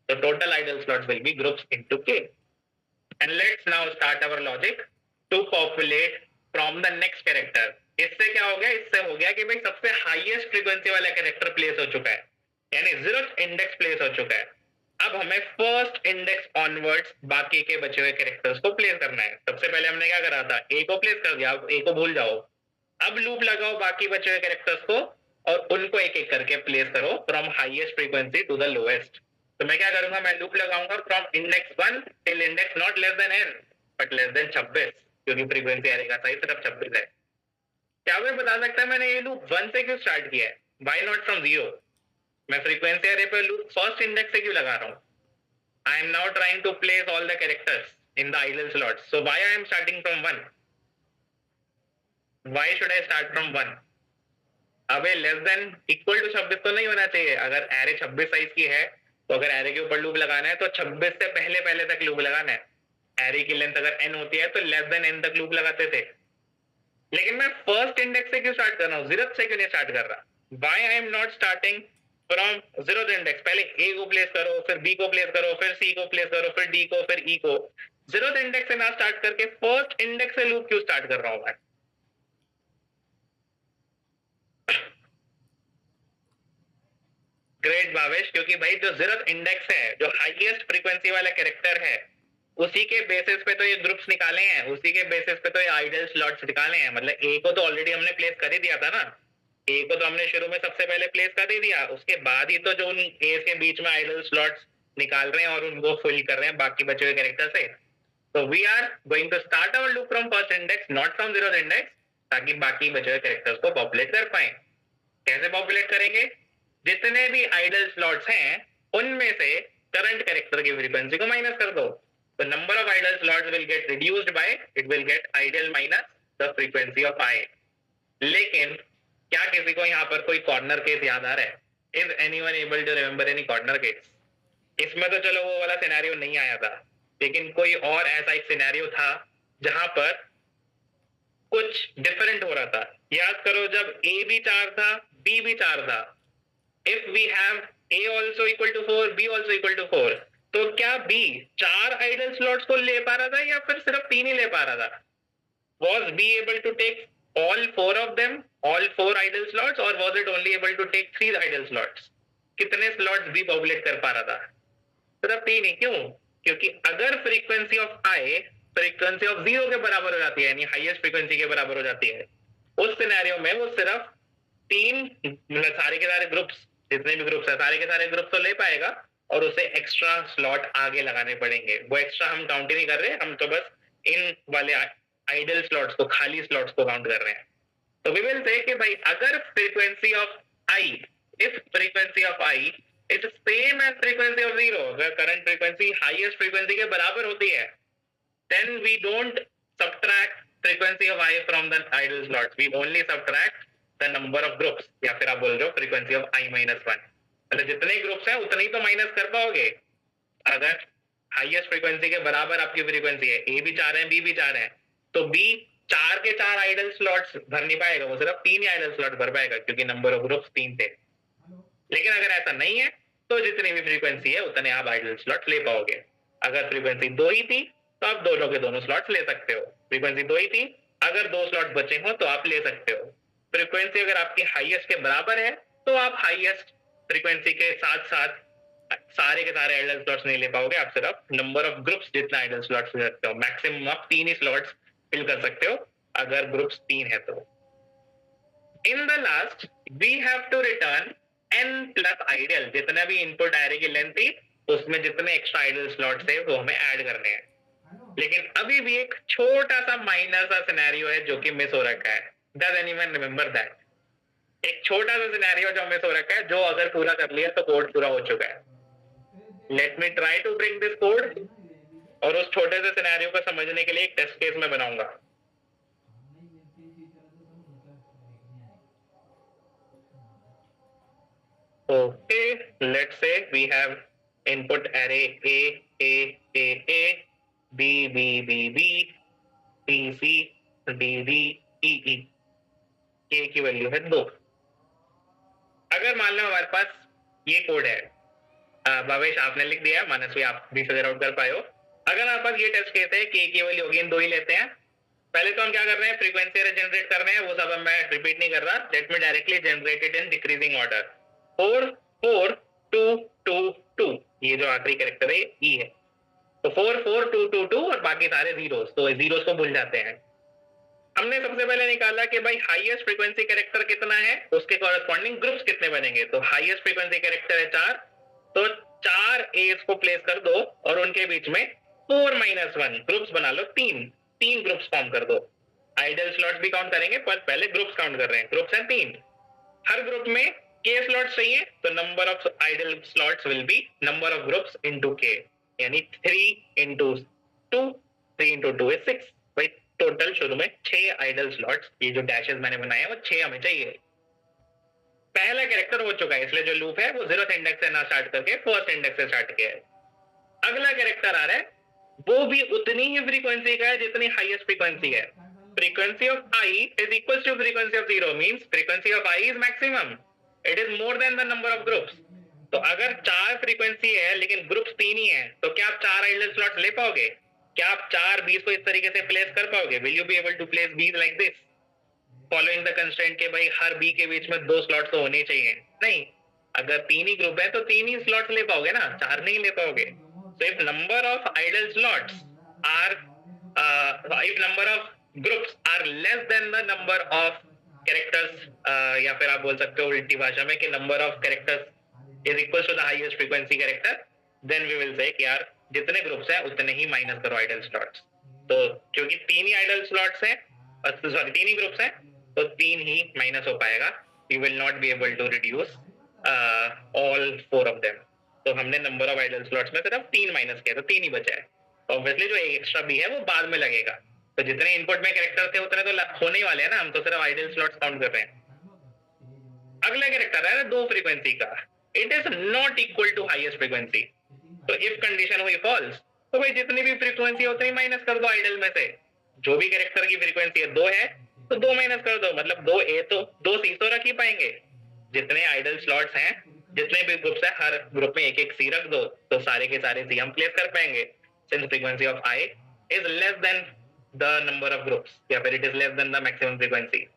तो total idle slots will be groups into K. And let's now start our logic to populate from the next character. इससे क्या हो गया? इससे हो गया कि भाई सबसे हाईएस्ट फ्रीक्वेंसी वाला कैरेक्टर प्लेस हो चुका है, यानी 0th इंडेक्स प्लेस हो चुका है। अब हमें फर्स्ट इंडेक्स ऑनवर्ड्स बाकी के बचे हुए कैरेक्टर्स को प्लेस करना है। सबसे पहले हमने क्या करा था? ए को प्लेस कर दिया, ए को भूल जाओ। अब लूप लगाओ बाकी बचे हुए कैरेक्टर्स को और उनको एक एक करके प्लेस करो from highest frequency to the lowest. तो मैं क्या करूंगा? मैं लूप लगाऊंगा from index 1 till index not less than n but less than 26, क्योंकि फ्रीक्वेंसी एरे का साइज सिर्फ 26 है। क्या कोई बता सकता है मैंने ये लूप 1 से क्यों स्टार्ट किया है? Why not from 0? मैं फ्रीक्वेंसी एरे पे लूप फर्स्ट इंडेक्स से क्यों लगा रहा हूं? I am now trying to place all the characters in the idle slots, so why I am starting from 1? Why should I start from 1? अबे less than equal to 26 तो नहीं होना चाहिए। अगर एरे 26 साइज की है तो अगर एरे के ऊपर लूप लगाना है तो 26 से पहले पहले तक लूप लगाना है। एरे की लेंथ अगर n होती है तो लेस देन n तक लूप लगाते थे। लेकिन मैं फर्स्ट इंडेक्स से क्यों स्टार्ट कर रहा हूँ? 0th से क्यों नहीं स्टार्ट कर रहा? Why I am not starting from 0th index? पहले a को प्लेस करो, फिर b को प्लेस करो, फिर c को प्लेस करो, फिर d को, फिर e को। 0th इंडेक्स से ना स्टार्ट करके फर्स्ट इंडेक्स से लूप क्यों स्टार्ट कर रहा हूँ मैं? ग्रेट भावेश, क्योंकि भाई जो 0th इंडेक्स है, जो हाईएस्ट फ्रीक्वेंसी वाला कैरेक्टर है, उसी के बेसिस पे तो ये ग्रुप्स निकाले हैं, उसी के बेसिस पे तो ये आइडल स्लॉट्स निकाले हैं। मतलब ए को तो ऑलरेडी हमने प्लेस कर ही दिया था ना, ए को तो हमने शुरू में सबसे पहले प्लेस कर ही दिया, उसके बाद ही तो जो उन ए के बीच में आइडल स्लॉट्स निकाल रहे हैं और उनको फिल कर रहे हैं बाकी बचे हुए कैरेक्टर से। So we are going to start our loop from first index, not from zeroth index, ताकि बाकी बचे हुए कैरेक्टर्स को पॉपुलेट कर पाए. कैसे पॉपुलेट करेंगे? जितने भी आइडल स्लॉट्स हैं उनमें से करंट कैरेक्टर की फ्रीक्वेंसी को माइनस कर दो. The number of idle slots will get reduced by it will get idle minus the frequency of I. लेकिन क्या किसी को यहाँ पर कोई कॉर्नर केस याद आ रहा है? Is anyone able to remember any corner case? इसमें तो चलो वो वाला सिनेरियो नहीं आया था, लेकिन कोई और ऐसा एक सिनेरियो था जहां पर कुछ डिफरेंट हो रहा था. याद करो, जब A भी 4 था, B भी 4 था. If we have A also equal to 4, B also equal to 4, तो क्या B 4 आइडल स्लॉट्स को ले पा रहा था या फिर सिर्फ 3 ही ले पा रहा था? Was B able to take all 4 of them, all 4 idle slots, or was it only able to take 3 idle slots? कितने स्लॉट्स B पॉपुलेट कर पा रहा था? सिर्फ 3 ही. क्यों? क्योंकि अगर frequency of I frequency of 0 के बराबर हो जाती है, यानी हाईएस्ट फ्रीक्वेंसी के बराबर हो जाती है, उस सिनेरियो में वो सिर्फ 3 सारे के सारे ग्रुप्स, जितने भी ग्रुप्स है सारे के सारे ग्रुप तो ले पाएगा और उसे एक्स्ट्रा स्लॉट आगे लगाने पड़ेंगे. वो एक्स्ट्रा हम काउंट ही नहीं कर रहे, हम तो बस इन वाले आइडल स्लॉट्स को, खाली स्लॉट्स को काउंट कर रहे हैं. तो वी विल से कि भाई अगर frequency of I, if frequency of I is same as frequency of 0, अगर करंट फ्रीक्वेंसी हाईएस्ट फ्रीक्वेंसी के बराबर होती है, then we don't subtract frequency of I from the idle slots, we only subtract the number of groups. या फिर आप बोल रहे हो frequency of I minus 1, मतलब जितने ग्रुप्स हैं उतने ही तो माइनस कर पाओगे. अगर हाईएस्ट फ्रीक्वेंसी के बराबर आपकी फ्रीक्वेंसी है, A भी 4 है, B भी 4 है, तो B 4 के 4 आइडल स्लॉट्स भर नहीं पाएगा, वो सिर्फ 3 ही आइडल स्लॉट भर पाएगा क्योंकि नंबर ऑफ ग्रुप्स 3 थे. लेकिन अगर ऐसा नहीं है तो जितनी भी फ्रीक्वेंसी है उतने आप आइडल स्लॉट ले पाओगे. अगर फ्रीक्वेंसी 2 ही थी तो आप दोनों के दोनों स्लॉट्स ले सकते हो. फ्रीक्वेंसी 2 ही थी, अगर 2 स्लॉट बचे हो तो आप ले सकते हो. फ्रीक्वेंसी अगर आपकी हाईएस्ट के बराबर है तो आप हाईएस्ट फ्रीक्वेंसी के साथ साथ सारे के सारे आइडल स्लॉट्स नहीं ले पाओगे, आप सिर्फ नंबर ऑफ ग्रुप्स जितना आइडल स्लॉट्स ले सकते हो. मैक्सिमम आप 3 ही स्लॉट्स फिल कर सकते हो अगर ग्रुप्स 3 है तो. In the last we have to return n plus idle. जितना भी इनपुट एरे की लेंथ थी उसमें जितने एक्स्ट्रा आइडल स्लॉट्स है वो हमें ऐड करने हैं. लेकिन अभी भी एक छोटा सा माइनर सा सिनेरियो है जो कि मिस हो रखा है. Does anyone remember that? एक छोटा सा सिनेरियो जो मिस हो रखा है, जो अगर पूरा कर लिया तो कोड पूरा हो चुका है. Let me try to bring this code, और उस छोटे से सिनेरियो को समझने के लिए एक टेस्ट केस में बनाऊंगा. Okay, let's say we have input array A, B, B, B, B, C, C, D, D, E, E. K की वैल्यू है 2. अगर मान लो हमारे पास ये कोड है, भावेश आपने लिख दिया, मानसवी आप भी फिगर आउट कर पाए हो. अगर हमारे पास ये टेस्ट केस है, K की वैल्यू होगी 2 ही लेते हैं. पहले तो हम क्या कर रहे हैं, फ्रीक्वेंसी एरे जनरेट कर रहे हैं, वो सब मैं रिपीट नहीं कर रहा. Let me directly generate it in decreasing order. 4 4 2 2 2, ये जो आखिरी कैरेक्टर है E है. तो 4 4 2 2 2 और बाकी सारे जीरोस, तो जीरोस को भूल जाते हैं. हमने सबसे पहले निकाला कि भाई हाईएस्ट फ्रीक्वेंसी कैरेक्टर कितना है, उसके कॉरेस्पॉन्डिंग ग्रुप्स कितने बनेंगे. तो हाईएस्ट फ्रीक्वेंसी कैरेक्टर है 4, तो 4 एस को प्लेस कर दो और उनके बीच में 4 माइनस 1 ग्रुप्स बना लो. 3 ग्रुप्स फॉर्म कर दो. आइडल स्लॉट्स भी काउंट करेंगे पर पहले ग्रुप्स काउंट कर रहे हैं. ग्रुप्स हैं 3, हर ग्रुप में k स्लॉट्स चाहिए, तो number of idle slots will be number of groups into k, यानी 3 into 2, 3 into 2 is 6. भाई टोटल शुरू में 6 आइडल स्लॉट्स, ये जो डैशेस मैंने बनाए हैं वो 6 हमें चाहिए. पहला कैरेक्टर हो चुका है, इसलिए जो लूप है वो 0th इंडेक्स से ना स्टार्ट करके 1st इंडेक्स से स्टार्ट किया है. अगला कैरेक्टर आ रहा है, वो भी उतनी ही फ्रीक्वेंसी का है जितनी हाईएस्ट फ्रीक्वेंसी है. Frequency of i is equals to frequency of 0, means frequency of i is maximum. It is more than the number of groups. तो अगर 4 फ्रीक्वेंसी है लेकिन ग्रुप्स 3 ही है, तो क्या आप 4 आइडल स्लॉट्स ले पाओगे? क्या आप 4 बीस को इस तरीके से प्लेस कर पाओगे? Will you be able to place B's like this following the constraint के भाई हर बी के बीच में 2 स्लॉट्स तो होने चाहिए? नहीं. अगर 3 ही ग्रुप है तो 3 ही स्लॉट्स ले पाओगे ना, 4 नहीं ले पाओगे. So if number of idle slots are if number of groups are less than the number of characters, या फिर आप बोल सकते हो उल्टी भाषा में कि number of characters is equal to the highest frequency character, then we will say कि यार जितने ग्रुप्स हैं उतने ही माइनस करो आइडल स्लॉट्स। तो क्योंकि 3 ही आइडल स्लॉट्स हैं, सॉरी 3 ही ग्रुप्स हैं, तो 3 ही माइनस हो पाएगा। You will not be able to reduce all 4 of them. तो हमने नंबर ऑफ आइडल स्लॉट्स में सिर्फ 3 माइनस किया, तो 3 ही बचा है। ऑब्वियसली जो एक्स्ट्रा भी है वो बाद में लगेगा। तो जितने इनपुट में कैरेक्टर थे उतने तो होने ही वाले हैं ना, हम तो सिर्फ आइडल स्लॉट्स काउंट कर रहे हैं। अगला कैरेक्टर है 2 फ्रीक्वेंसी का, it is not equal to highest frequency. तो इफ कंडीशन हुई फॉल्स, तो भाई जितनी भी फ्रीक्वेंसी है उतनी माइनस कर दो आइडल में से। जो भी कैरेक्टर की फ्रीक्वेंसी है 2 है, तो 2 माइनस कर दो, मतलब 2A तो 2C तो रख ही पाएंगे। जितने आइडल स्लॉट्स हैं, जितने भी ग्रुप्स है, हर ग्रुप में एक एक C रख दो, तो सारे के सारे C हम प्लेस कर पाएंगे। Since frequency of I is less than the number of groups, या फिर it is less than the maximum frequency.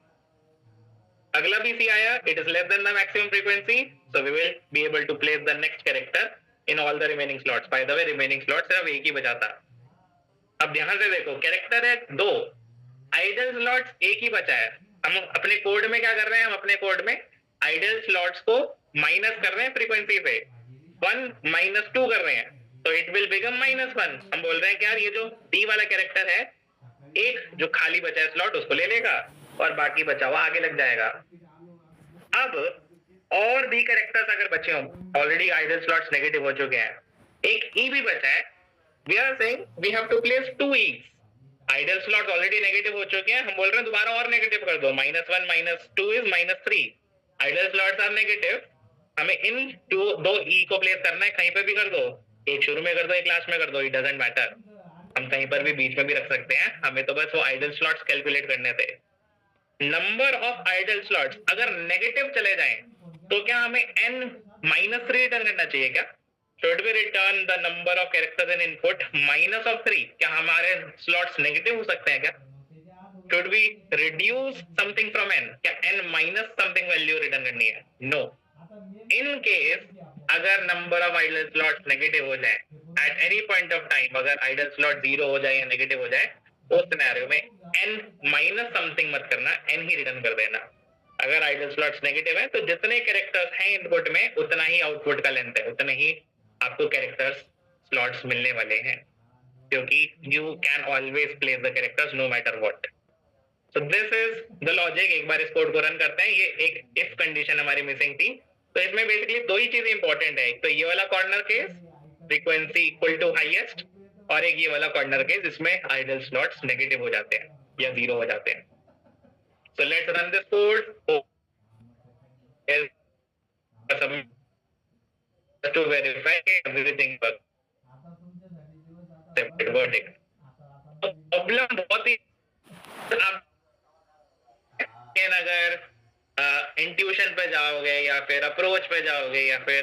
अगला भी C आया, it is less than the maximum frequency, so we will be able to place the next character in all the remaining slots. By the way remaining slot सिर्फ एक ही बचा था। अब ध्यान से देखो, कैरेक्टर है 2, आइडल स्लॉट्स एक ही बचा है। हम अपने कोड में क्या कर रहे हैं, हम अपने कोड में आइडल स्लॉट्स को माइनस कर रहे हैं फ्रीक्वेंसी पे, 1 माइनस 2 कर रहे हैं, तो इट विल बिकम -1। हम बोल रहे हैं कि यार ये जो D वाला कैरेक्टर है, एक जो खाली बचा है स्लॉट उसको ले लेगा और बाकी बचा हुआ आगे लग जाएगा। अब और भी कैरेक्टर्स अगर बचे हों, ऑलरेडी आइडल स्लॉट्स नेगेटिव हो चुके हैं, एक E भी बचा है, we are saying we have to place 2 E's। Idle slots already negative हो चुके हैं, हम बोल रहे हैं दोबारा और नेगेटिव कर दो, -1 -2 is -3। Idle slots are negative, हमें इन दो E को प्लेस करना है, कहीं पे भी कर दो, एक शुरू में कर दो, एक लास्ट में कर दो, इट डजंट मैटर। हम कहीं पर भी बीच में भी रख सकते हैं, हमें तो बस वो आइडल स्लॉट्स कैलकुलेट करने थे। नंबर ऑफ आइडल स्लॉट्स अगर नेगेटिव चले जाएं, तो क्या हमें n-3 रिटर्न करना चाहिए क्या? Should we return the number of characters in input -3? क्या हमारे स्लॉट्स नेगेटिव हो सकते हैं क्या? Should we reduce something from n? क्या n minus something value return करनी है? No. In case अगर number of idle slots negative हो जाए at any point of time, अगर आइडल स्लॉट 0 हो जाए या नेगेटिव हो जाए, उस सिनेरियो में n माइनस समथिंग मत करना, n ही रिटर्न कर देना। अगर आइडल स्लॉट्स नेगेटिव है, तो जितने कैरेक्टर्स हैं इनपुट में उतना ही आउटपुट का लेंथ है, उतने ही आपको कैरेक्टर्स स्लॉट्स मिलने वाले हैं, क्योंकि you can always place the characters no matter what. So this is the logic. एक बार इस कोड को रन करते हैं, ये एक इफ कंडीशन हमारी मिसिंग थी, तो इसमें बेसिकली 2 ही चीजें इंपॉर्टेंट है, एक तो ये वाला corner case frequency equal to highest, और एक ये वाला कॉर्नर केस जिसमें आइडल स्लॉट्स नेगेटिव हो जाते हैं या 0 हो जाते हैं। So let's run this code to verify everything works. Verdict. Problem बहुत ही, अगर इंट्यूशन पे जाओगे या फिर अप्रोच पे जाओगे या फिर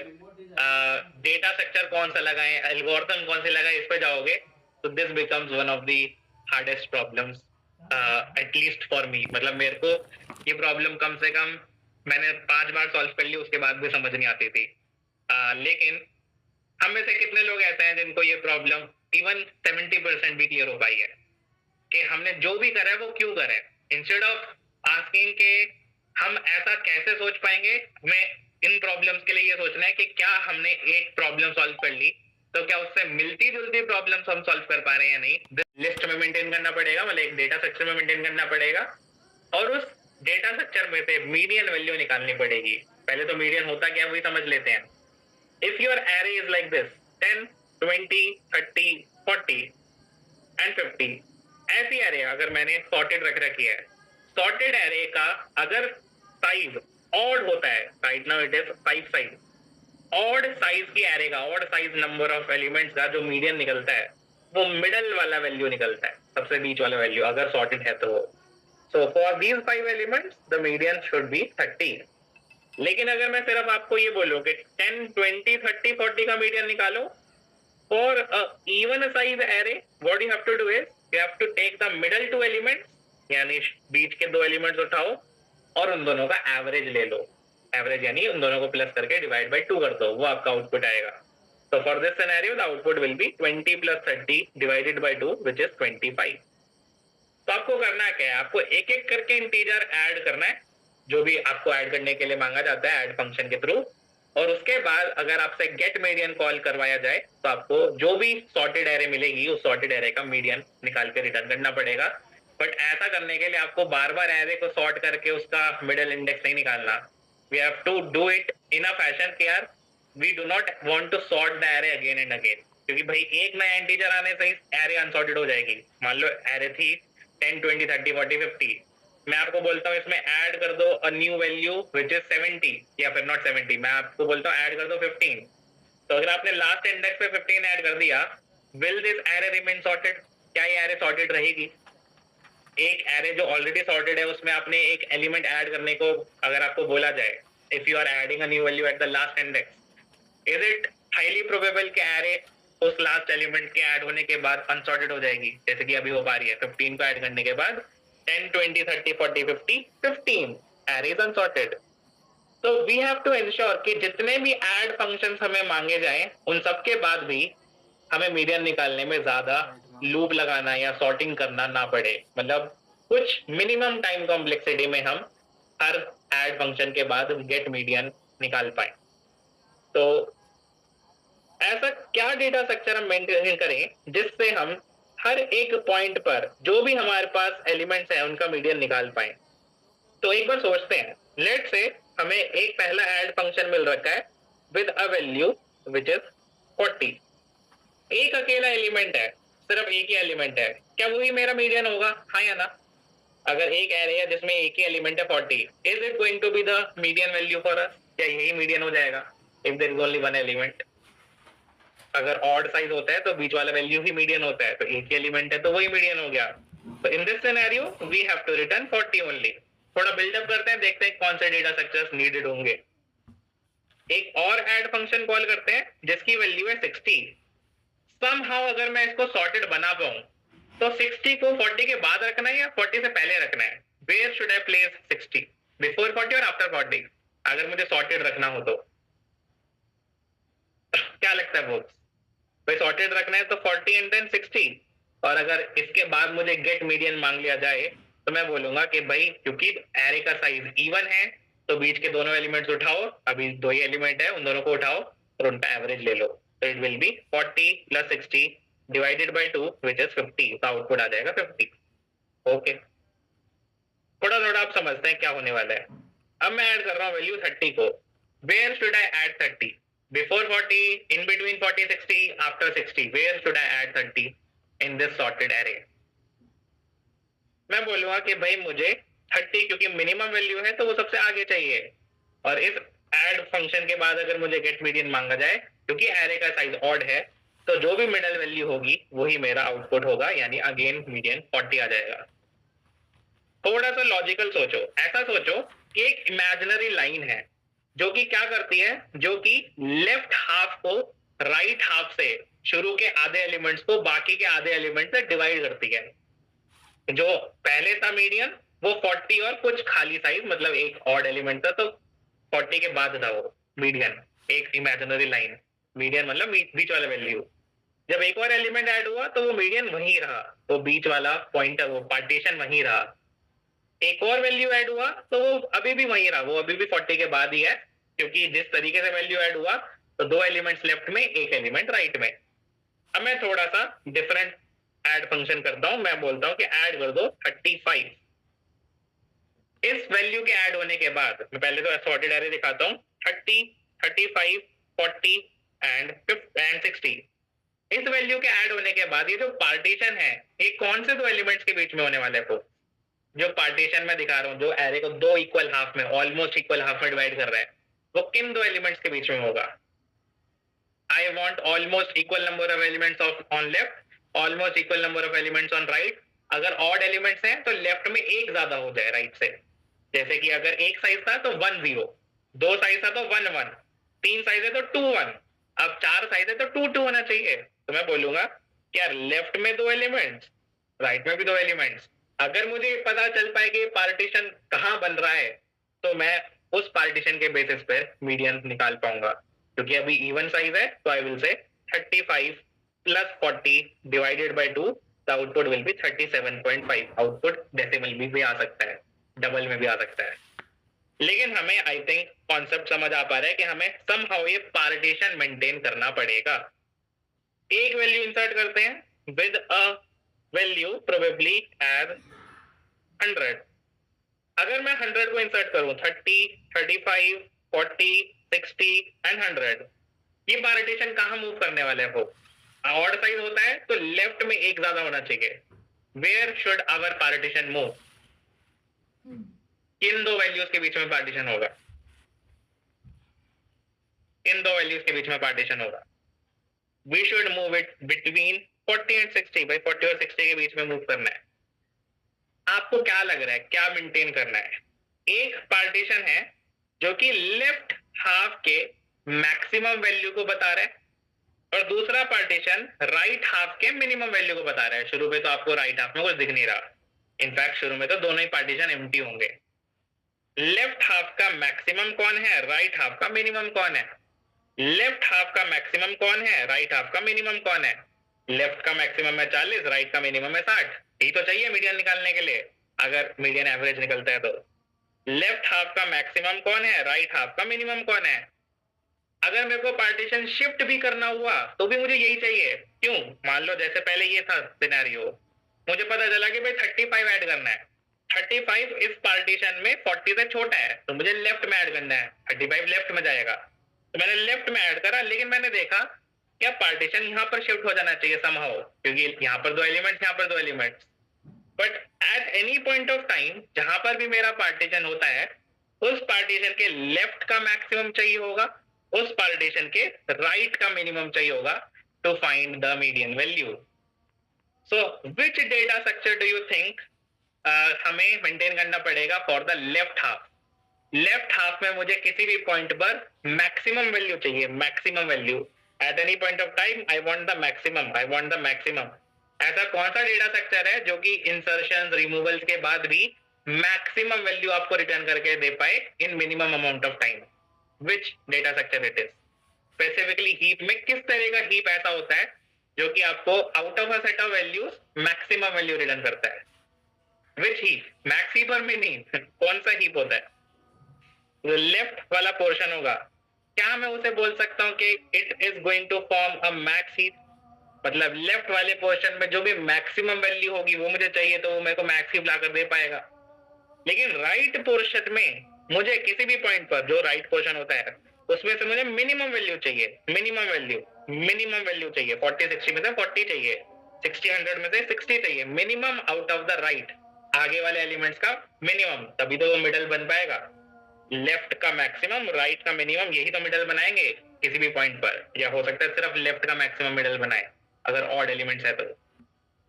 डेटा स्ट्रक्चर कौन सा लगाएं, एल्गोरिथम कौन से लगाएं, इस पे जाओगे, तो this becomes one of the hardest problems, at least for me. मतलब मेरे को ये प्रॉब्लम कम से कम मैंने 5 बार सॉल्व कर ली, उसके बाद भी समझ नहीं आती थी। लेकिन हम में से कितने लोग ऐसे हैं जिनको ये प्रॉब्लम इवन 70% भी क्लियर हो पाई है कि हमने जो भी करा है वो क्यों करा है, इंस्टेड ऑफ आस्किंग के हम ऐसा कैसे सोच पाएंगे। हमें इन प्रॉब्लम्स के लिए ये सोचना है कि क्या हमने एक प्रॉब्लम सॉल्व कर ली, तो क्या उससे मिलती जुलती प्रॉब्लम्स हम सॉल्व कर पा रहे हैं या नहीं। लिस्ट में मेंटेन करना पड़ेगा, मतलब एक डेटा स्ट्रक्चर में मेंटेन करना पड़ेगा, और उस डेटा स्ट्रक्चर में से मीडियन वैल्यू निकालनी पड़ेगी। पहले तो मीडियन होता क्या वही समझ लेते हैं। If your array is like this 10, 20, 30, 40 and 50, ऐसी array अगर मैंने sorted रख रखी है, sorted array का अगर साइज odd होता है, right now it is 5 size, odd size की array का, odd size number of elements का जो median निकलता है वो middle वाला वैल्यू निकलता है, सबसे बीच वाला वैल्यू अगर sorted है तो। So for these 5 elements the median should be 30। लेकिन अगर मैं सिर्फ आपको ये बोलूं कि 10, 20, 30, 40 का मीडियन निकालो for even size array, what you have to do is you have to take the middle 2 elements, यानी बीच के 2 एलिमेंट्स उठाओ और उन दोनों का एवरेज ले लो। एवरेज यानी उन दोनों को प्लस करके डिवाइड बाय 2 कर दो, वो आपका आउटपुट आएगा। तो for this scenario the output will B 20 + 30 divided by 2 which is 25। तो आपको करना क्या है, आपको एक एक करके इंटीजर ऐड करना है, जो भी आपको ऐड करने के लिए मांगा जाता है ऐड फंक्शन के थ्रू। और उसके बाद अगर आपसे गेट मीडियन कॉल करवाया जाए तो आपको जो भी सॉर्टेड एरे मिलेगी उस सॉर्टेड एरे का मीडियन निकाल के रिटर्न करना पड़ेगा। बट ऐसा करने के लिए आपको बार बार एरे को सॉर्ट करके उसका मिडल इंडेक्स नहीं निकालना। We have to do it in a fashion कि यार we do not want to sort the array again and again, क्योंकि भाई एक नया इंटीजर आने से एरे अनसॉर्टेड हो जाएगी। मान लो एरे थी 10 20 30 40 50, मैं आपको बोलता हूँ इसमें ऐड कर दो अ न्यू वैल्यू विच इज 70, या फिर नॉट 70, मैं आपको बोलता हूँ ऐड कर दो 15। तो अगर आपने लास्ट इंडेक्स पे 15 ऐड कर दिया, will this array remain sorted? क्या ये एरे सॉर्टेड रहेगी? एक एरे जो ऑलरेडी सॉर्टेड है उसमें आपने एक एलिमेंट ऐड करने को अगर आपको बोला जाए, if you are adding a new value at the last index, is it highly probable कि एरे उस लास्ट एलिमेंट के ऐड होने के बाद अनसॉर्टेड हो जाएगी, जैसे कि अभी हो पा रही है 15 को ऐड करने के बाद 10 20 30 40 50 15 एरे इज अनसॉर्टेड। तो वी हैव टू इंश्योर कि जितने भी ऐड फंक्शंस हमें मांगे जाएं उन सब के बाद भी हमें मीडियन निकालने में ज्यादा लूप लगाना या सॉर्टिंग करना ना पड़े, मतलब कुछ मिनिमम टाइम कॉम्प्लेक्सिटी में हम हर ऐड फंक्शन के बाद गेट मीडियन निकाल पाए। तो ऐसा क्या डेटा स्ट्रक्चर हम मेंटेन करें जिससे हम हर एक पॉइंट पर जो भी हमारे पास एलिमेंट्स हैं उनका मीडियन निकाल पाए। तो एक बार सोचते हैं, लेट से हमें एक पहला ऐड फंक्शन मिल रखा है with a value which is 40, एक अकेला एलिमेंट है, सिर्फ एक ही एलिमेंट है, क्या वही मेरा मीडियन होगा? हाँ या ना? अगर एक एरे है जिसमें एक ही एलिमेंट है 40, is it going to be the median value for us? क्या यही मीडियन हो जाएगा if there is only one element? अगर ऑड साइज होता है तो बीच वाला वैल्यू ही मीडियन होता है, तो एक ही एलिमेंट है तो वही मीडियन हो गया। तो in this scenario we have to return 40 only. थोड़ा बिल्डअप करते हैं, देखते हैं कौन से डेटा स्ट्रक्चर्स नीडेड होंगे। एक और ऐड फंक्शन कॉल करते हैं जिसकी वैल्यू है 60। समहाउ अगर मैं इसको सॉर्टेड बना पाऊं तो 60 को 40 के बाद रखना है या 40 से पहले रखना है? Where should I place 60, before 40 और आफ्टर 40, अगर मुझे सॉर्टेड रखना हो तो? क्या लगता है वो? भाई सॉर्टेड रखना है तो 40 एंड देन 60, और अगर इसके बाद मुझे गेट मीडियन मांग लिया जाए तो मैं बोलूंगा कि भाई क्योंकि एरे का साइज इवन है तो बीच के दोनों एलिमेंट्स उठाओ, अभी दो ही एलिमेंट है उन दोनों को उठाओ और उनका एवरेज ले लो, तो it will B 40 plus 60 divided by 2 which is 50, तो आउटपुट आ जाएगा 50। ओके, थोड़ा थोड़ा आप समझते हैं क्या होने वाला है। अब मैं ऐड कर रहा हूँ वैल्यू 30 को। Where should I add 30? Before 40, in between 40 60, after 60, where should I add 30 in this sorted array? मैं बोलूंगा कि भाई मुझे 30 क्योंकि मिनिमम वैल्यू है तो वो सबसे आगे चाहिए, और इस ऐड फंक्शन के बाद अगर मुझे गेट मीडियन मांगा जाए क्योंकि एरे का साइज ऑड है तो जो भी मिडल वैल्यू होगी वही मेरा आउटपुट होगा, यानी अगेन मीडियन 40 आ जाएगा। थोड़ा सा लॉजिकल सोचो, ऐसा सोचो कि एक इमेजिनरी लाइन है जो कि क्या करती है, जो कि लेफ्ट हाफ को राइट हाफ से शुरू के आधे एलिमेंट्स को बाकी के आधे एलिमेंट से डिवाइड करती है। जो पहले था मीडियन वो 40 और कुछ खाली साइज, मतलब एक ऑड एलिमेंट था तो 40 के बाद था वो मीडियन, एक इमेजिनरी लाइन। मीडियन मतलब बीच वाला वैल्यू। जब एक और एलिमेंट ऐड हुआ तो वो मीडियन वहीं रहा, वो बीच वाला पॉइंटर वो पार्टीशन वहीं रहा। एक और वैल्यू ऐड हुआ तो वो अभी भी वहीं रहा, वो अभी भी 40 के बाद ही है, क्योंकि जिस तरीके से वैल्यू ऐड हुआ तो दो एलिमेंट्स लेफ्ट में एक एलिमेंट राइट में। अब मैं थोड़ा सा डिफरेंट ऐड फंक्शन करता हूं, मैं बोलता हूं कि ऐड कर दो 35। इस वैल्यू के ऐड होने के बाद मैं पहले तो सॉर्टेड एरे दिखाता हूं, 30 35 40 एंड 60। इस वैल्यू के ऐड होने के बाद ये जो पार्टीशन है ये कौन से दो एलिमेंट्स के बीच में होने वाले है? जो पार्टीशन में दिखा रहा हूं, जो एरे को दो इक्वल हाफ में, ऑलमोस्ट इक्वल हाफ में डिवाइड कर रहा है, वो किन दो एलिमेंट्स के बीच में होगा? I want almost equal number of elements on left, almost equal number of elements on right. अगर ऑड एलिमेंट्स हैं तो लेफ्ट में एक ज्यादा हो जाए राइट से, जैसे कि अगर एक साइज था तो 1 0, दो साइज था तो 1 1, तीन साइज है तो 2 1, अब चार साइज है तो 2 2 होना चाहिए। तो मैं बोलूंगा क्या लेफ्ट में दो एलिमेंट्स, राइट में भी दो एलिमेंट्स। अगर मुझे पता चल पाए कि पार्टीशन कहाँ बन रहा है तो मैं उस पार्टीशन के बेसिस पर मीडियन निकाल पाऊंगा, क्योंकि अभी इवन साइज है तो I will say 35 plus 40 divided by 2, the output will B 37.5। Output decimal में भी आ सकता है, डबल में भी आ सकता है। लेकिन हमें आई थिंक कॉन्सेप्ट समझ आ पा रहा है कि हमें समहाउ ये पार्टीशन मेंटेन करना पड़ेगा। एक वैल्यू इंसर्ट करते हैं with a value probably as 100। अगर मैं 100 को इंसर्ट करूं 30, 35, 40, 60 एंड 100, ये पार्टीशन कहां मूव करने वाले हो? ऑड साइज होता है तो लेफ्ट में एक ज्यादा होना चाहिए। Where should our partition move? किन दो वैल्यूज के बीच में पार्टीशन होगा? इन दो वैल्यूज के बीच में पार्टीशन होगा। We should move it between 40 and 60। भाई 40 और 60 के बीच में मूव करना है। आपको क्या लग रहा है क्या मेंटेन करना है? एक पार्टीशन है जो कि लेफ्ट हाफ के मैक्सिमम वैल्यू को बता रहा है और दूसरा पार्टीशन राइट हाफ के मिनिमम वैल्यू को बता रहा है। शुरू में तो आपको राइट हाफ में कुछ दिख नहीं रहा, इनफैक्ट शुरू में तो दोनों ही पार्टीशन एम्प्टी होंगे। लेफ्ट हाफ का मैक्सिमम कौन है, राइट हाफ का मिनिमम कौन है? लेफ्ट हाफ का मैक्सिमम कौन है, राइट हाफ का मिनिमम कौन है? लेफ्ट का मैक्सिमम है 40, राइट का मिनिमम है 60। यही तो चाहिए मीडियन निकालने के लिए, अगर मीडियन एवरेज निकलता है तो। लेफ्ट हाफ का मैक्सिमम कौन है, राइट हाफ का मिनिमम कौन है? अगर मेरे को पार्टीशन शिफ्ट भी करना हुआ तो भी मुझे यही चाहिए। क्यों? मान लो जैसे पहले ये था सिनेरियो, मुझे पता चला कि भाई 35 ऐड करना है। 35 इस पार्टीशन में 40 से छोटा है तो मुझे लेफ्ट में ऐड करना है, 35 लेफ्ट में जाएगा तो मैंने लेफ्ट में ऐड करा। लेकिन मैंने देखा क्या पार्टीशन यहाँ पर शिफ्ट हो जाना चाहिए समहाउ, क्योंकि यहाँ पर दो एलिमेंट्स, यहाँ पर दो elements. But at any point of time जहां पर भी मेरा पार्टीशन होता है उस पार्टीशन के लेफ्ट का मैक्सिमम चाहिए होगा, उस पार्टीशन के राइट का मिनिमम चाहिए होगा to find the median value. So which data structure do you think हमें मेंटेन करना पड़ेगा for the left half? Left half में मुझे किसी भी पॉइंट पर मैक्सिमम वैल्यू चाहिए, maximum value. At any point of time I want the maximum, I want the maximum. ऐसा कौन सा डेटा स्ट्रक्चर है जो कि इंसर्शन रिमूवल्स के बाद भी मैक्सिमम वैल्यू आपको रिटर्न करके दे पाए इन minimum amount of time? Which data structure it is? Specifically heap में किस तरह का हीप ऐसा होता है जो कि आपको out of a set of values maximum value return करता है? विच हीप? मैक्स हीप और मिनी? कौन सा हीप होता है? जो लेफ्ट वाला पोर्शन होगा, क्या मैं उसे बोल सकता हूं कि it is going to form a max heap? मतलब लेफ्ट वाले पोर्शन में जो भी मैक्सिमम वैल्यू होगी वो मुझे चाहिए तो वो मेरे को मैक्स हीप लाकर दे पाएगा। लेकिन राइट पोर्शन में मुझे किसी भी पॉइंट पर जो राइट पोर्शन होता है उसमें से मुझे मिनिमम वैल्यू चाहिए, मिनिमम वैल्यू चाहिए। 40 60 में से 40 चाहिए, 60 100 में से 60 चाहिए, minimum out of the right, आगे वाले एलिमेंट्स का मिनिमम, तभी तो वो मिडल बन पाएगा। लेफ्ट का मैक्सिमम, राइट का मिनिमम, यही तो मिडल बनाएंगे किसी भी पॉइंट पर। या हो सकता है सिर्फ लेफ्ट का मैक्सिमम मिडल बनाए अगर ऑड एलिमेंट्स है तो।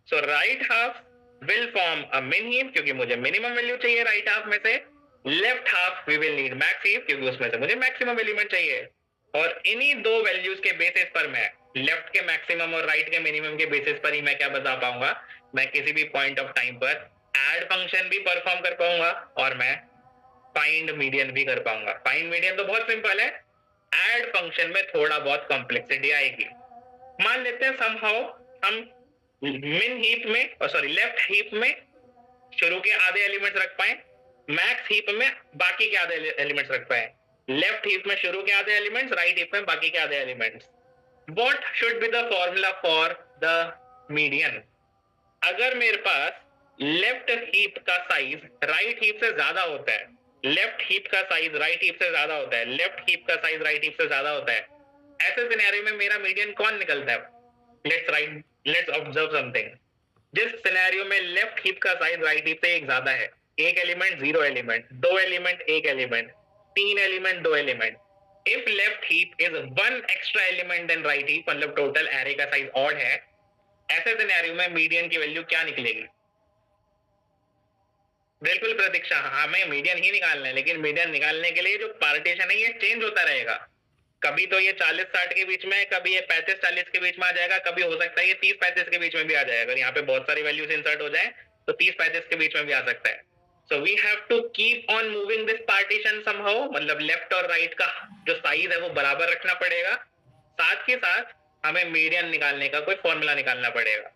So right half will form a min heap क्योंकि मुझे मिनिमम वैल्यू चाहिए राइट हाफ में से। Left half we will need max heap क्योंकि उसमें से मुझे मैक्सिमम एलिमेंट चाहिए। और इन्हीं दो वैल्यूज के बेसिस पर मैं लेफ्ट के मैक्सिमम और राइट के मिनिमम के बेसिस पर ही मैं क्या बता पाऊंगा, मैं किसी भी पॉइंट ऑफ टाइम पर एड फंक्शन भी परफॉर्म कर पाऊंगा और मैं फाइंड मीडियन भी कर पाऊंगा। फाइंड मीडियन तो बहुत सिंपल है, एड फंक्शन में थोड़ा बहुत कॉम्प्लेक्सिटी आएगी। मान लेते हैं समहाउ हम मिन हीप में सॉरी लेफ्ट हीप में शुरू के आधे एलिमेंट्स रख पाए, मैक्स हीप में बाकी के आधे एलिमेंट्स रख पाए। लेफ्ट हीप में शुरू के आधे एलिमेंट्स, राइट हीप में बाकी के आधे elements. What should be the formula for the median? अगर मेरे पास लेफ्ट हीप का साइज राइट हीप से ज्यादा होता है, लेफ्ट हीप का साइज राइट हीप से ज्यादा होता है, लेफ्ट हीप का साइज राइट हीप से ज्यादा होता है, ऐसे सिनेरियो में मेरा मीडियन कौन निकलता है? Let's observe something. जिस सिनेरियो में लेफ्ट हीप का साइज राइट हीप से एक ज्यादा है, एक एलिमेंट जीरो एलिमेंट, दो एलिमेंट एक एलिमेंट, तीन एलिमेंट दो element, if left heap is one extra element then right heap, मतलब टोटल एरे का साइज ऑड है, ऐसे सिनेरियो में मीडियन की वैल्यू क्या निकलेगी? बिल्कुल प्रतीक्षा, हमें मीडियन ही निकालना है, लेकिन मीडियन निकालने के लिए जो पार्टीशन है ये चेंज होता रहेगा। कभी तो ये 40-60 के बीच में, कभी ये 35-40 के बीच में आ जाएगा, कभी हो सकता है ये 30-35 के बीच में भी आ जाएगा। अगर यहाँ पे बहुत सारी वैल्यूज इंसर्ट हो जाए तो 30-35 के बीच में भी आ सकता है। So we have to keep on moving this partition somehow, मतलब लेफ्ट और राइट का जो साइज है वो बराबर रखना पड़ेगा। साथ के साथ हमें मीडियन निकालने का कोई फॉर्मूला निकालना पड़ेगा।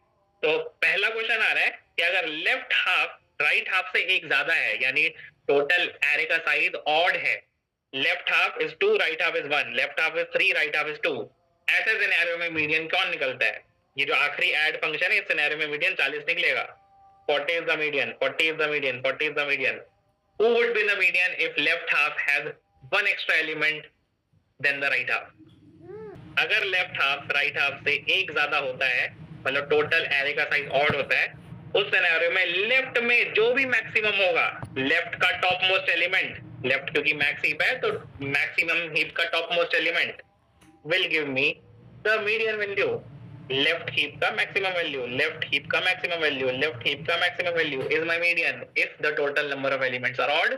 तो पहला क्वेश्चन आ रहा है कि अगर लेफ्ट हाफ राइट हाफ से एक ज्यादा है, यानी टोटल एरे का साइज ऑड है, left half is 2, right half is 1, left half is 3, right half is 2, ऐसे सिनेरियो में मीडियन कौन निकलता है? ये जो आखिरी ऐड फंक्शन है, इस सिनेरियो में मीडियन 40 निकलेगा। 40 is the median, 40 is the median, 40 is the median. Who would be the median if left half has one extra element than the right half? अगर लेफ्ट हाफ राइट हाफ से एक ज्यादा होता है, मतलब total array का size odd होता है, उस सिनेरियो में लेफ्ट में जो भी मैक्सिमम होगा, लेफ्ट का टॉप मोस्ट एलिमेंट, लेफ्ट क्योंकि मैक्स हीप है तो मैक्सिमम हीप का top most element will give me the median value. Left heap का maximum value, left heap का maximum value, left heap का maximum value is my median if the total number of elements are odd.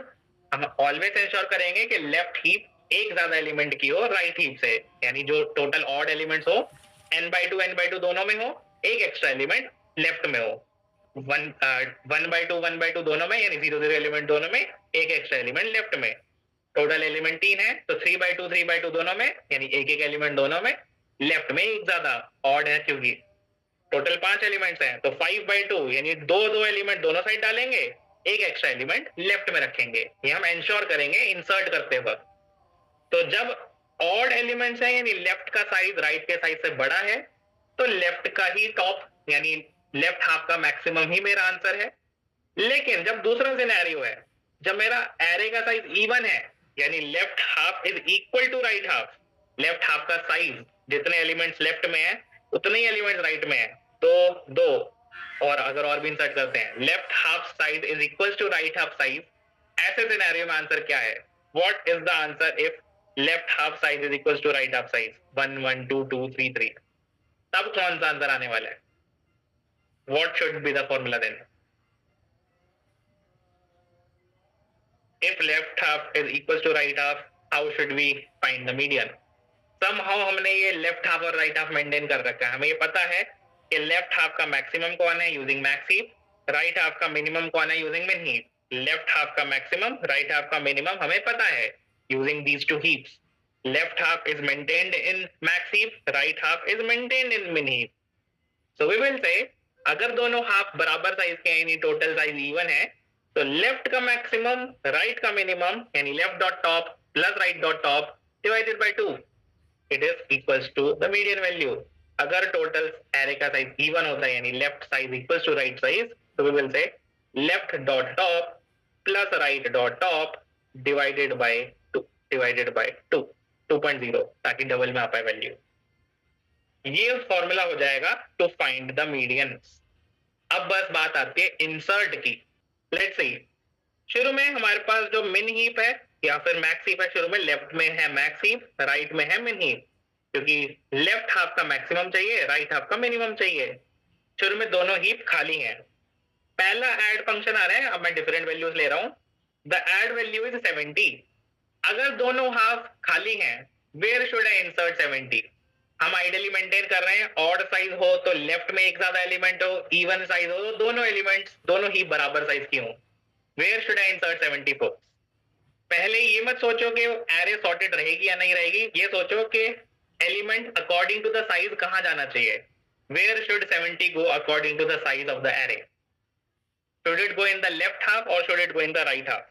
हम always ensure करेंगे कि left heap एक ज्यादा element की हो right heap से, यानी जो total odd elements हो n/2 दोनों में हो, एक एक्स्ट्रा एलिमेंट लेफ्ट में हो, 1/2 दोनों में, यानी 0 0 एलिमेंट दोनों में, एक एक्स्ट्रा एलिमेंट लेफ्ट में। टोटल एलिमेंट 3 है तो 3/2 दोनों में, यानी एक एक एलिमेंट दोनों में, लेफ्ट में एक ज्यादा, ऑड है क्योंकि टोटल 5 एलिमेंट्स हैं तो 5/2 यानी दो एलिमेंट दोनों साइड डालेंगे, एक एक्स्ट्रा एलिमेंट लेफ्ट में रखेंगे। ये हम इंश्योर करेंगे इंसर्ट करते वक्त। तो जब ऑड एलिमेंट्स हैं यानी लेफ्ट का साइज राइट के साइज से बड़ा है, तो लेफ्ट का ही टॉप यानी लेफ्ट हाफ का मैक्सिमम ही मेरा आंसर है। लेकिन जब दूसरा सिनेरियो है, जब मेरा एरे का साइज इवन है, यानी left half is equal to right half, left half का साइज जितने एलिमेंट्स लेफ्ट में है उतने ही एलिमेंट्स राइट में है, तो दो, और अगर और भी इंसर्ट करते हैं, left half size is equal to right half size, ऐसे सिनेरियो में आंसर क्या है? What is the answer if left half size is equal to right half size? 1 1 2 2 3 3, तब कौन सा आंसर आने वाला है? What should be the formula then? If left half is equals to right half, how should we find the median? Somehow हमने ये left half और right half maintain कर रखा है। हमें ये पता है कि लेफ्ट हाफ का मैक्सिमम कौन है using max heap, right half का मिनिमम कौन है यूजिंग मिन हीप। लेफ्ट हाफ का मैक्सिमम, राइट हाफ का मिनिमम हमें पता है using these two heaps. Left half is maintained in max heap, right half is maintained इन मिन हीप। सो वी विल से अगर दोनों हाफ बराबर साइज के हैं यानी टोटल साइज इवन है, तो लेफ्ट का मैक्सिमम राइट का मिनिमम यानी left dot top plus right dot top divided by 2, it is equals to the median value. अगर टोटल एरे का साइज इवन होता है यानी left size equals to right size, तो we will say left dot top plus right dot top divided by 2 2.0, ताकि double में आ पाए value. ये फॉर्मूला हो जाएगा टू फाइंड द मीडियन। अब बस बात आती है इंसर्ट की। लेट्स सी, शुरू में हमारे पास जो मिन हीप है या फिर मैक्स हीप है, शुरू में लेफ्ट में है मैक्स हीप, राइट में है मिन हीप, क्योंकि लेफ्ट हाफ का मैक्सिमम चाहिए, राइट हाफ का मिनिमम चाहिए। शुरू में दोनों हीप खाली हैं। पहला ऐड फंक्शन आ रहा है, अब मैं डिफरेंट वैल्यूज ले रहा हूं। The add value is 70। अगर दोनों हाफ खाली हैं, वेयर शुड आई इंसर्ट 70? हम आइडियली मेंटेन कर रहे हैं ऑड साइज हो तो लेफ्ट में एक ज्यादा एलिमेंट हो, इवन साइज हो तो दोनों एलिमेंट्स दोनों ही बराबर साइज की हो। Where should I insert 74? पहले ये मत सोचो कि एरे सॉर्टेड रहेगी या नहीं रहेगी, ये सोचो कि element according to the size कहां जाना चाहिए। Where should 70 go according to the size of the array? Should it go in the left half और should it go in the right half?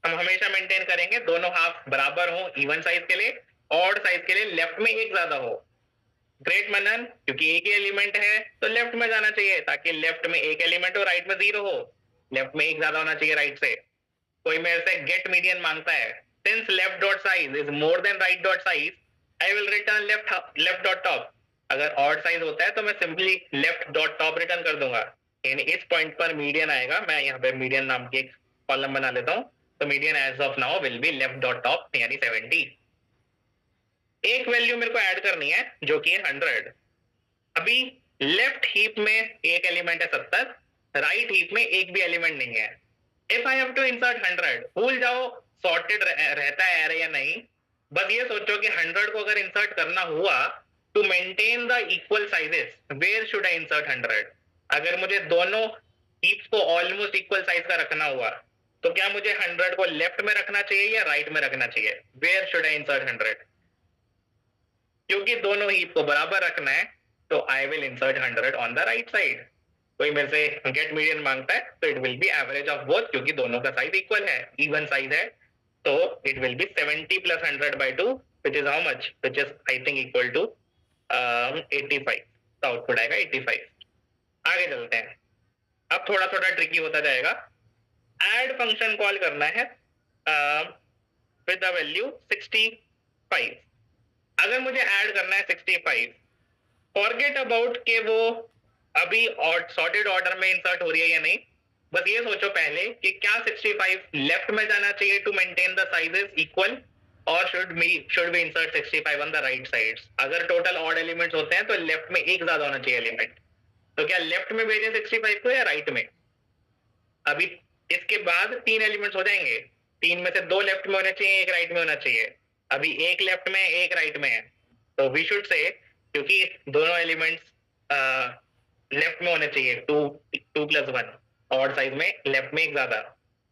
हम हमेशा मेंटेन करेंगे दोनों हाफ बराबर हो इवन साइज के लिए, ऑड साइज के लिए लेफ्ट में एक ज्यादा हो। ग्रेट मनन, क्योंकि एक ही एलिमेंट है तो लेफ्ट में जाना चाहिए, ताकि लेफ्ट में एक एलिमेंट हो राइट में 0 हो। लेफ्ट में एक ज्यादा होना चाहिए राइट से। कोई मेरे से गेट मीडियन मांगता है, since left dot size is more than right dot size, I will return left dot top. अगर ऑड साइज होता है तो मैं simply left dot top return कर दूंगा, यानी इस पॉइंट पर मीडियन आएगा। मैं यहाँ पे मीडियन नाम की एक कॉलम बना लेता हूँ, तो median as of now will be left dot top यानी 70। एक वैल्यू मेरे को ऐड करनी है जो कि है 100। अभी लेफ्ट हीप में एक एलिमेंट है 70, राइट हीप में एक भी एलिमेंट नहीं है। If I have to insert 100, भूल जाओ सॉर्टेड रहता है एरे या नहीं, बस ये सोचो कि 100 को अगर इंसर्ट करना हुआ to maintain the equal sizes, where should I insert 100? अगर मुझे दोनों हीप्स को ऑलमोस्ट इक्वल साइज का रखना हुआ, तो क्या मुझे 100 को लेफ्ट में रखना चाहिए या राइट में रखना चाहिए? Where should I insert 100? क्योंकि दोनों हीप को बराबर रखना है, तो I will insert 100 on the right side. कोई मेरे से गेट मीडियन मांगता है तो it will be average of both, क्योंकि दोनों का साइज इक्वल है, इवन साइज है, तो it will be 70 plus 100 by 2 which is how much, which is I think equal to 85। तो आउटपुट आएगा 85। आगे चलते हैं, अब थोड़ा थोड़ा ट्रिकी होता जाएगा। एड फंक्शन कॉल करना है विद द वैल्यू 65। अगर मुझे ऐड करना है 65, फॉरगेट अबाउट के वो अभी सॉर्टेड ऑर्डर में इंसर्ट हो रही है या नहीं, बस ये सोचो पहले कि क्या 65 लेफ्ट में जाना चाहिए to maintain the sizes equal, और should be insert 65 on the right sides. अगर टोटल ऑड एलिमेंट्स होते हैं तो लेफ्ट में एक ज्यादा होना चाहिए एलिमेंट, तो क्या लेफ्ट में भेजें 65 को या राइट में? अभी इसके बाद 3 एलिमेंट्स हो जाएंगे, 3 में से 2 लेफ्ट में होने चाहिए, 1 राइट में होना चाहिए। अभी 1 लेफ्ट में 1 राइट में है, तो वी शुड से, क्योंकि दोनों एलिमेंट्स लेफ्ट में होने चाहिए, 2 प्लस 1 ऑड साइड में, लेफ्ट में एक ज्यादा,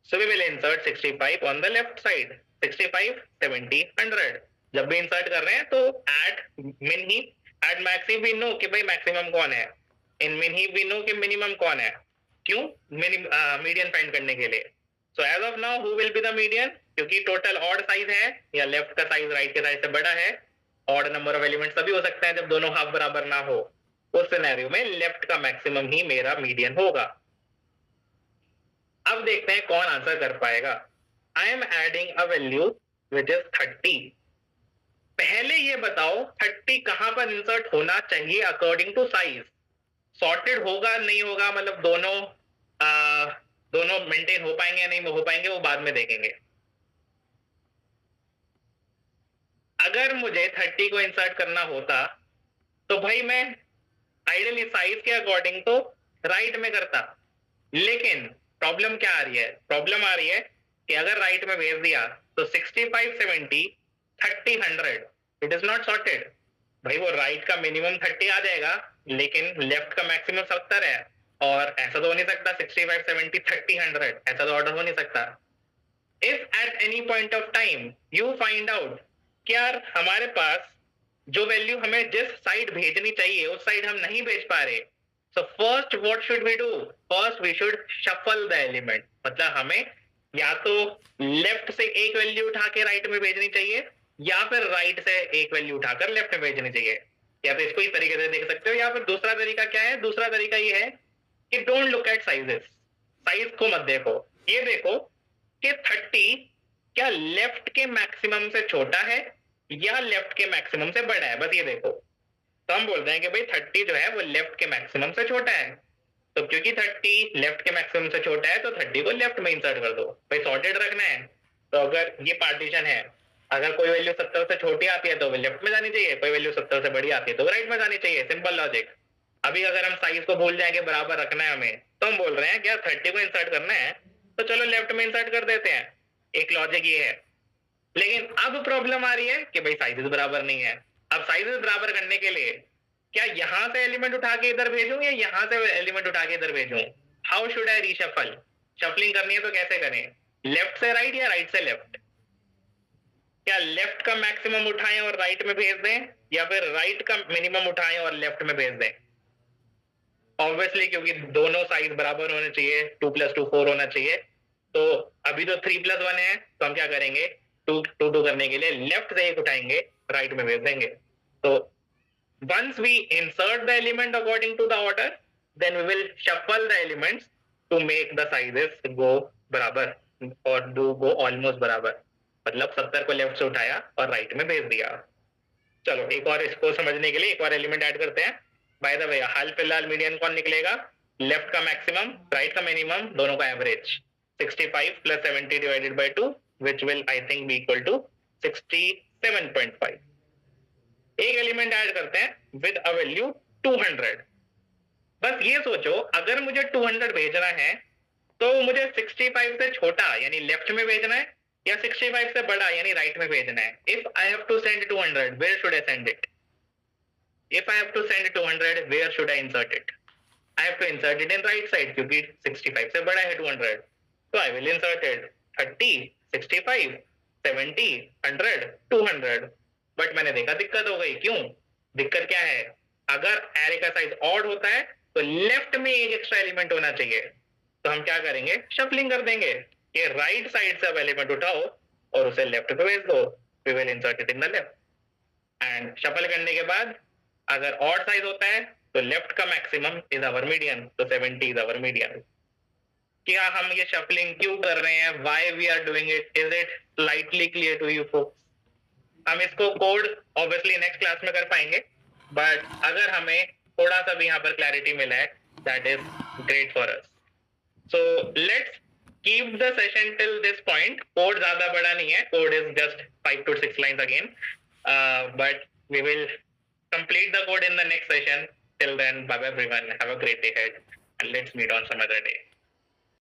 so we will insert 65 on the left side. 65 70 100 जब भी इंसर्ट कर रहे हैं तो at min heap, at max heap we know कि भाई मैक्सिमम कौन है, in min heap we know कि मिनिमम कौन है। क्यों? मीडियन फाइंड करने के लिए। So as of now who will be the median, क्योंकि टोटल ऑड साइज है या लेफ्ट का साइज राइट के साइज से बड़ा है, ऑड नंबर ऑफ एलिमेंट्स तभी हो सकते हैं जब दोनों हाफ बराबर ना हो, उस सिनेरियो में लेफ्ट का मैक्सिमम ही मेरा मीडियन होगा। अब देखते हैं कौन आंसर कर पाएगा। I am adding a value which is 30। पहले ये बताओ 30 कहां पर इंसर्ट होना चाहिए अकॉर्डिंग टू साइज। सॉर्टेड होगा नहीं होगा, मतलब दोनों मेंटेन हो पाएंगे या नहीं हो पाएंगे वो बाद में देखेंगे। अगर मुझे 30 को इंसर्ट करना होता तो भाई मैं आइडियली साइज के अकॉर्डिंग तो राइट में करता, लेकिन प्रॉब्लम क्या आ रही है? प्रॉब्लम आ रही है कि अगर राइट में भेज दिया तो 65 70 30 100 इट इज नॉट सॉर्टेड। भाई वो राइट का मिनिमम 30 आ जाएगा, लेकिन लेफ्ट का मैक्सिमम 70 है, और ऐसा तो हो नहीं सकता 65 70 30 100, ऐसा तो ऑर्डर हो नहीं सकता। If at any point of time you find out कि यार हमारे पास जो वैल्यू हमें जिस साइड भेजनी चाहिए उस साइड हम नहीं भेज पा रहे, so first what should we do? First we should shuffle the element, मतलब हमें या तो लेफ्ट से एक वैल्यू उठा के राइट में भेजनी चाहिए, या फिर राइट से एक वैल्यू उठाकर लेफ्ट में भेजनी चाहिए। या तो इसको इस तरीके से देख सकते हो, या फिर दूसरा तरीका क्या है? दूसरा तरीका ये है कि don't look at sizes, size को मत देखो, ये देखो कि 30 क्या लेफ्ट के मैक्सिमम से छोटा है या लेफ्ट के मैक्सिमम से बड़ा है, बस ये देखो। तो हम बोलते हैं कि भाई 30 जो है वो लेफ्ट के मैक्सिमम से छोटा है, तो क्योंकि 30 लेफ्ट के मैक्सिमम से छोटा है तो 30 को लेफ्ट में इंसर्ट कर दो। भाई सॉर्टेड रखना है तो अगर ये पार्टीशन है, अगर कोई वैल्यू 70 से छोटी आती है तो वो लेफ्ट में जानी चाहिए, कोई वैल्यू 70 से बड़ी आती है तो राइट में जानी चाहिए, सिंपल लॉजिक। अभी अगर हम साइज को भूल जाएंगे बराबर रखना है हमें, तो हम बोल रहे हैं कि यार 30 को इंसर्ट करना है तो चलो लेफ्ट में इंसर्ट कर देते हैं, एक लॉजिक ये है। लेकिन अब प्रॉब्लम आ रही है कि भाई साइजेस बराबर नहीं है। अब साइजेस बराबर करने के लिए क्या यहां से एलिमेंट उठा के इधर भेजूं या यहां से एलिमेंट उठा के इधर भेजूं? How should I reshuffle? Shuffling करनी है तो कैसे करें? लेफ्ट से राइट या राइट से लेफ्ट? क्या लेफ्ट का मैक्सिमम उठाएं और राइट में भेज दें, या फिर राइट का मिनिमम उठाएं और लेफ्ट में भेज दें? ऑब्वियसली क्योंकि दोनों साइज बराबर होने चाहिए, 2 + 2 4 होना चाहिए, तो अभी तो 3 + 1 है, तो हम क्या करेंगे? 2 2 2 करने के लिए लेफ्ट से एक उठाएंगे, राइट में भेज देंगे। तो once we insert the element according to the order, then we will shuffle the elements to make the sizes go बराबर और do go almost बराबर। मतलब 70 को लेफ्ट से उठाया और राइट में भेज दिया। चलो एक और इसको समझने के लिए एक और एलिमेंट ऐड करते हैं। बाय द वे हाल फिलहाल मीडियन कौन निकलेगा? लेफ्ट का मैक्सिमम, राइट का मिनिमम, दोनों का average. 65 + 70 divided by 2 which will I think be equal to 67.5। एक एलिमेंट ऐड करते हैं विद अ वैल्यू 200। बस ये सोचो अगर मुझे 200 भेजना है तो मुझे 65 से छोटा यानी लेफ्ट में भेजना है या 65 से बड़ा यानी राइट में भेजना है। If I have to send 200 where should I send it? If I have to send 200 where should I insert it? I have to insert it in right side क्योंकि 65 से बड़ा है 200, तो I will insert it 30 65 70 100 200। But मैंने देखा दिक्कत हो गई। क्यों? दिक्कत क्या है? अगर एरे का साइज ऑड होता है तो लेफ्ट में एक एक्स्ट्रा एलिमेंट होना चाहिए, तो हम क्या करेंगे, शफलिंग कर देंगे कि राइट साइड से अब एलिमेंट उठाओ और उसे लेफ्ट पे भेज दो, we will insert it in the left. And shuffle करने के बाद अगर ऑड साइज होता है तो लेफ्ट का मैक्सिमम इज आवर मीडियन, तो 70 इज आवर मीडियन। क्या हम ये शफलिंग क्यों कर रहे हैं, why we are doing it, is it slightly clear to you folks? हम इसको कोड ऑब्वियसली नेक्स्ट क्लास में कर पाएंगे, बट अगर हमें थोड़ा सा भी यहाँ पर क्लैरिटी मिला है, that is great for us. So let's keep the session till this point. Code ज्यादा बड़ा नहीं है, code is just 5 to 6 lines again, but we will complete the code in the next session. Till then, bye bye everyone, have a great day ahead, and let's meet on some other day.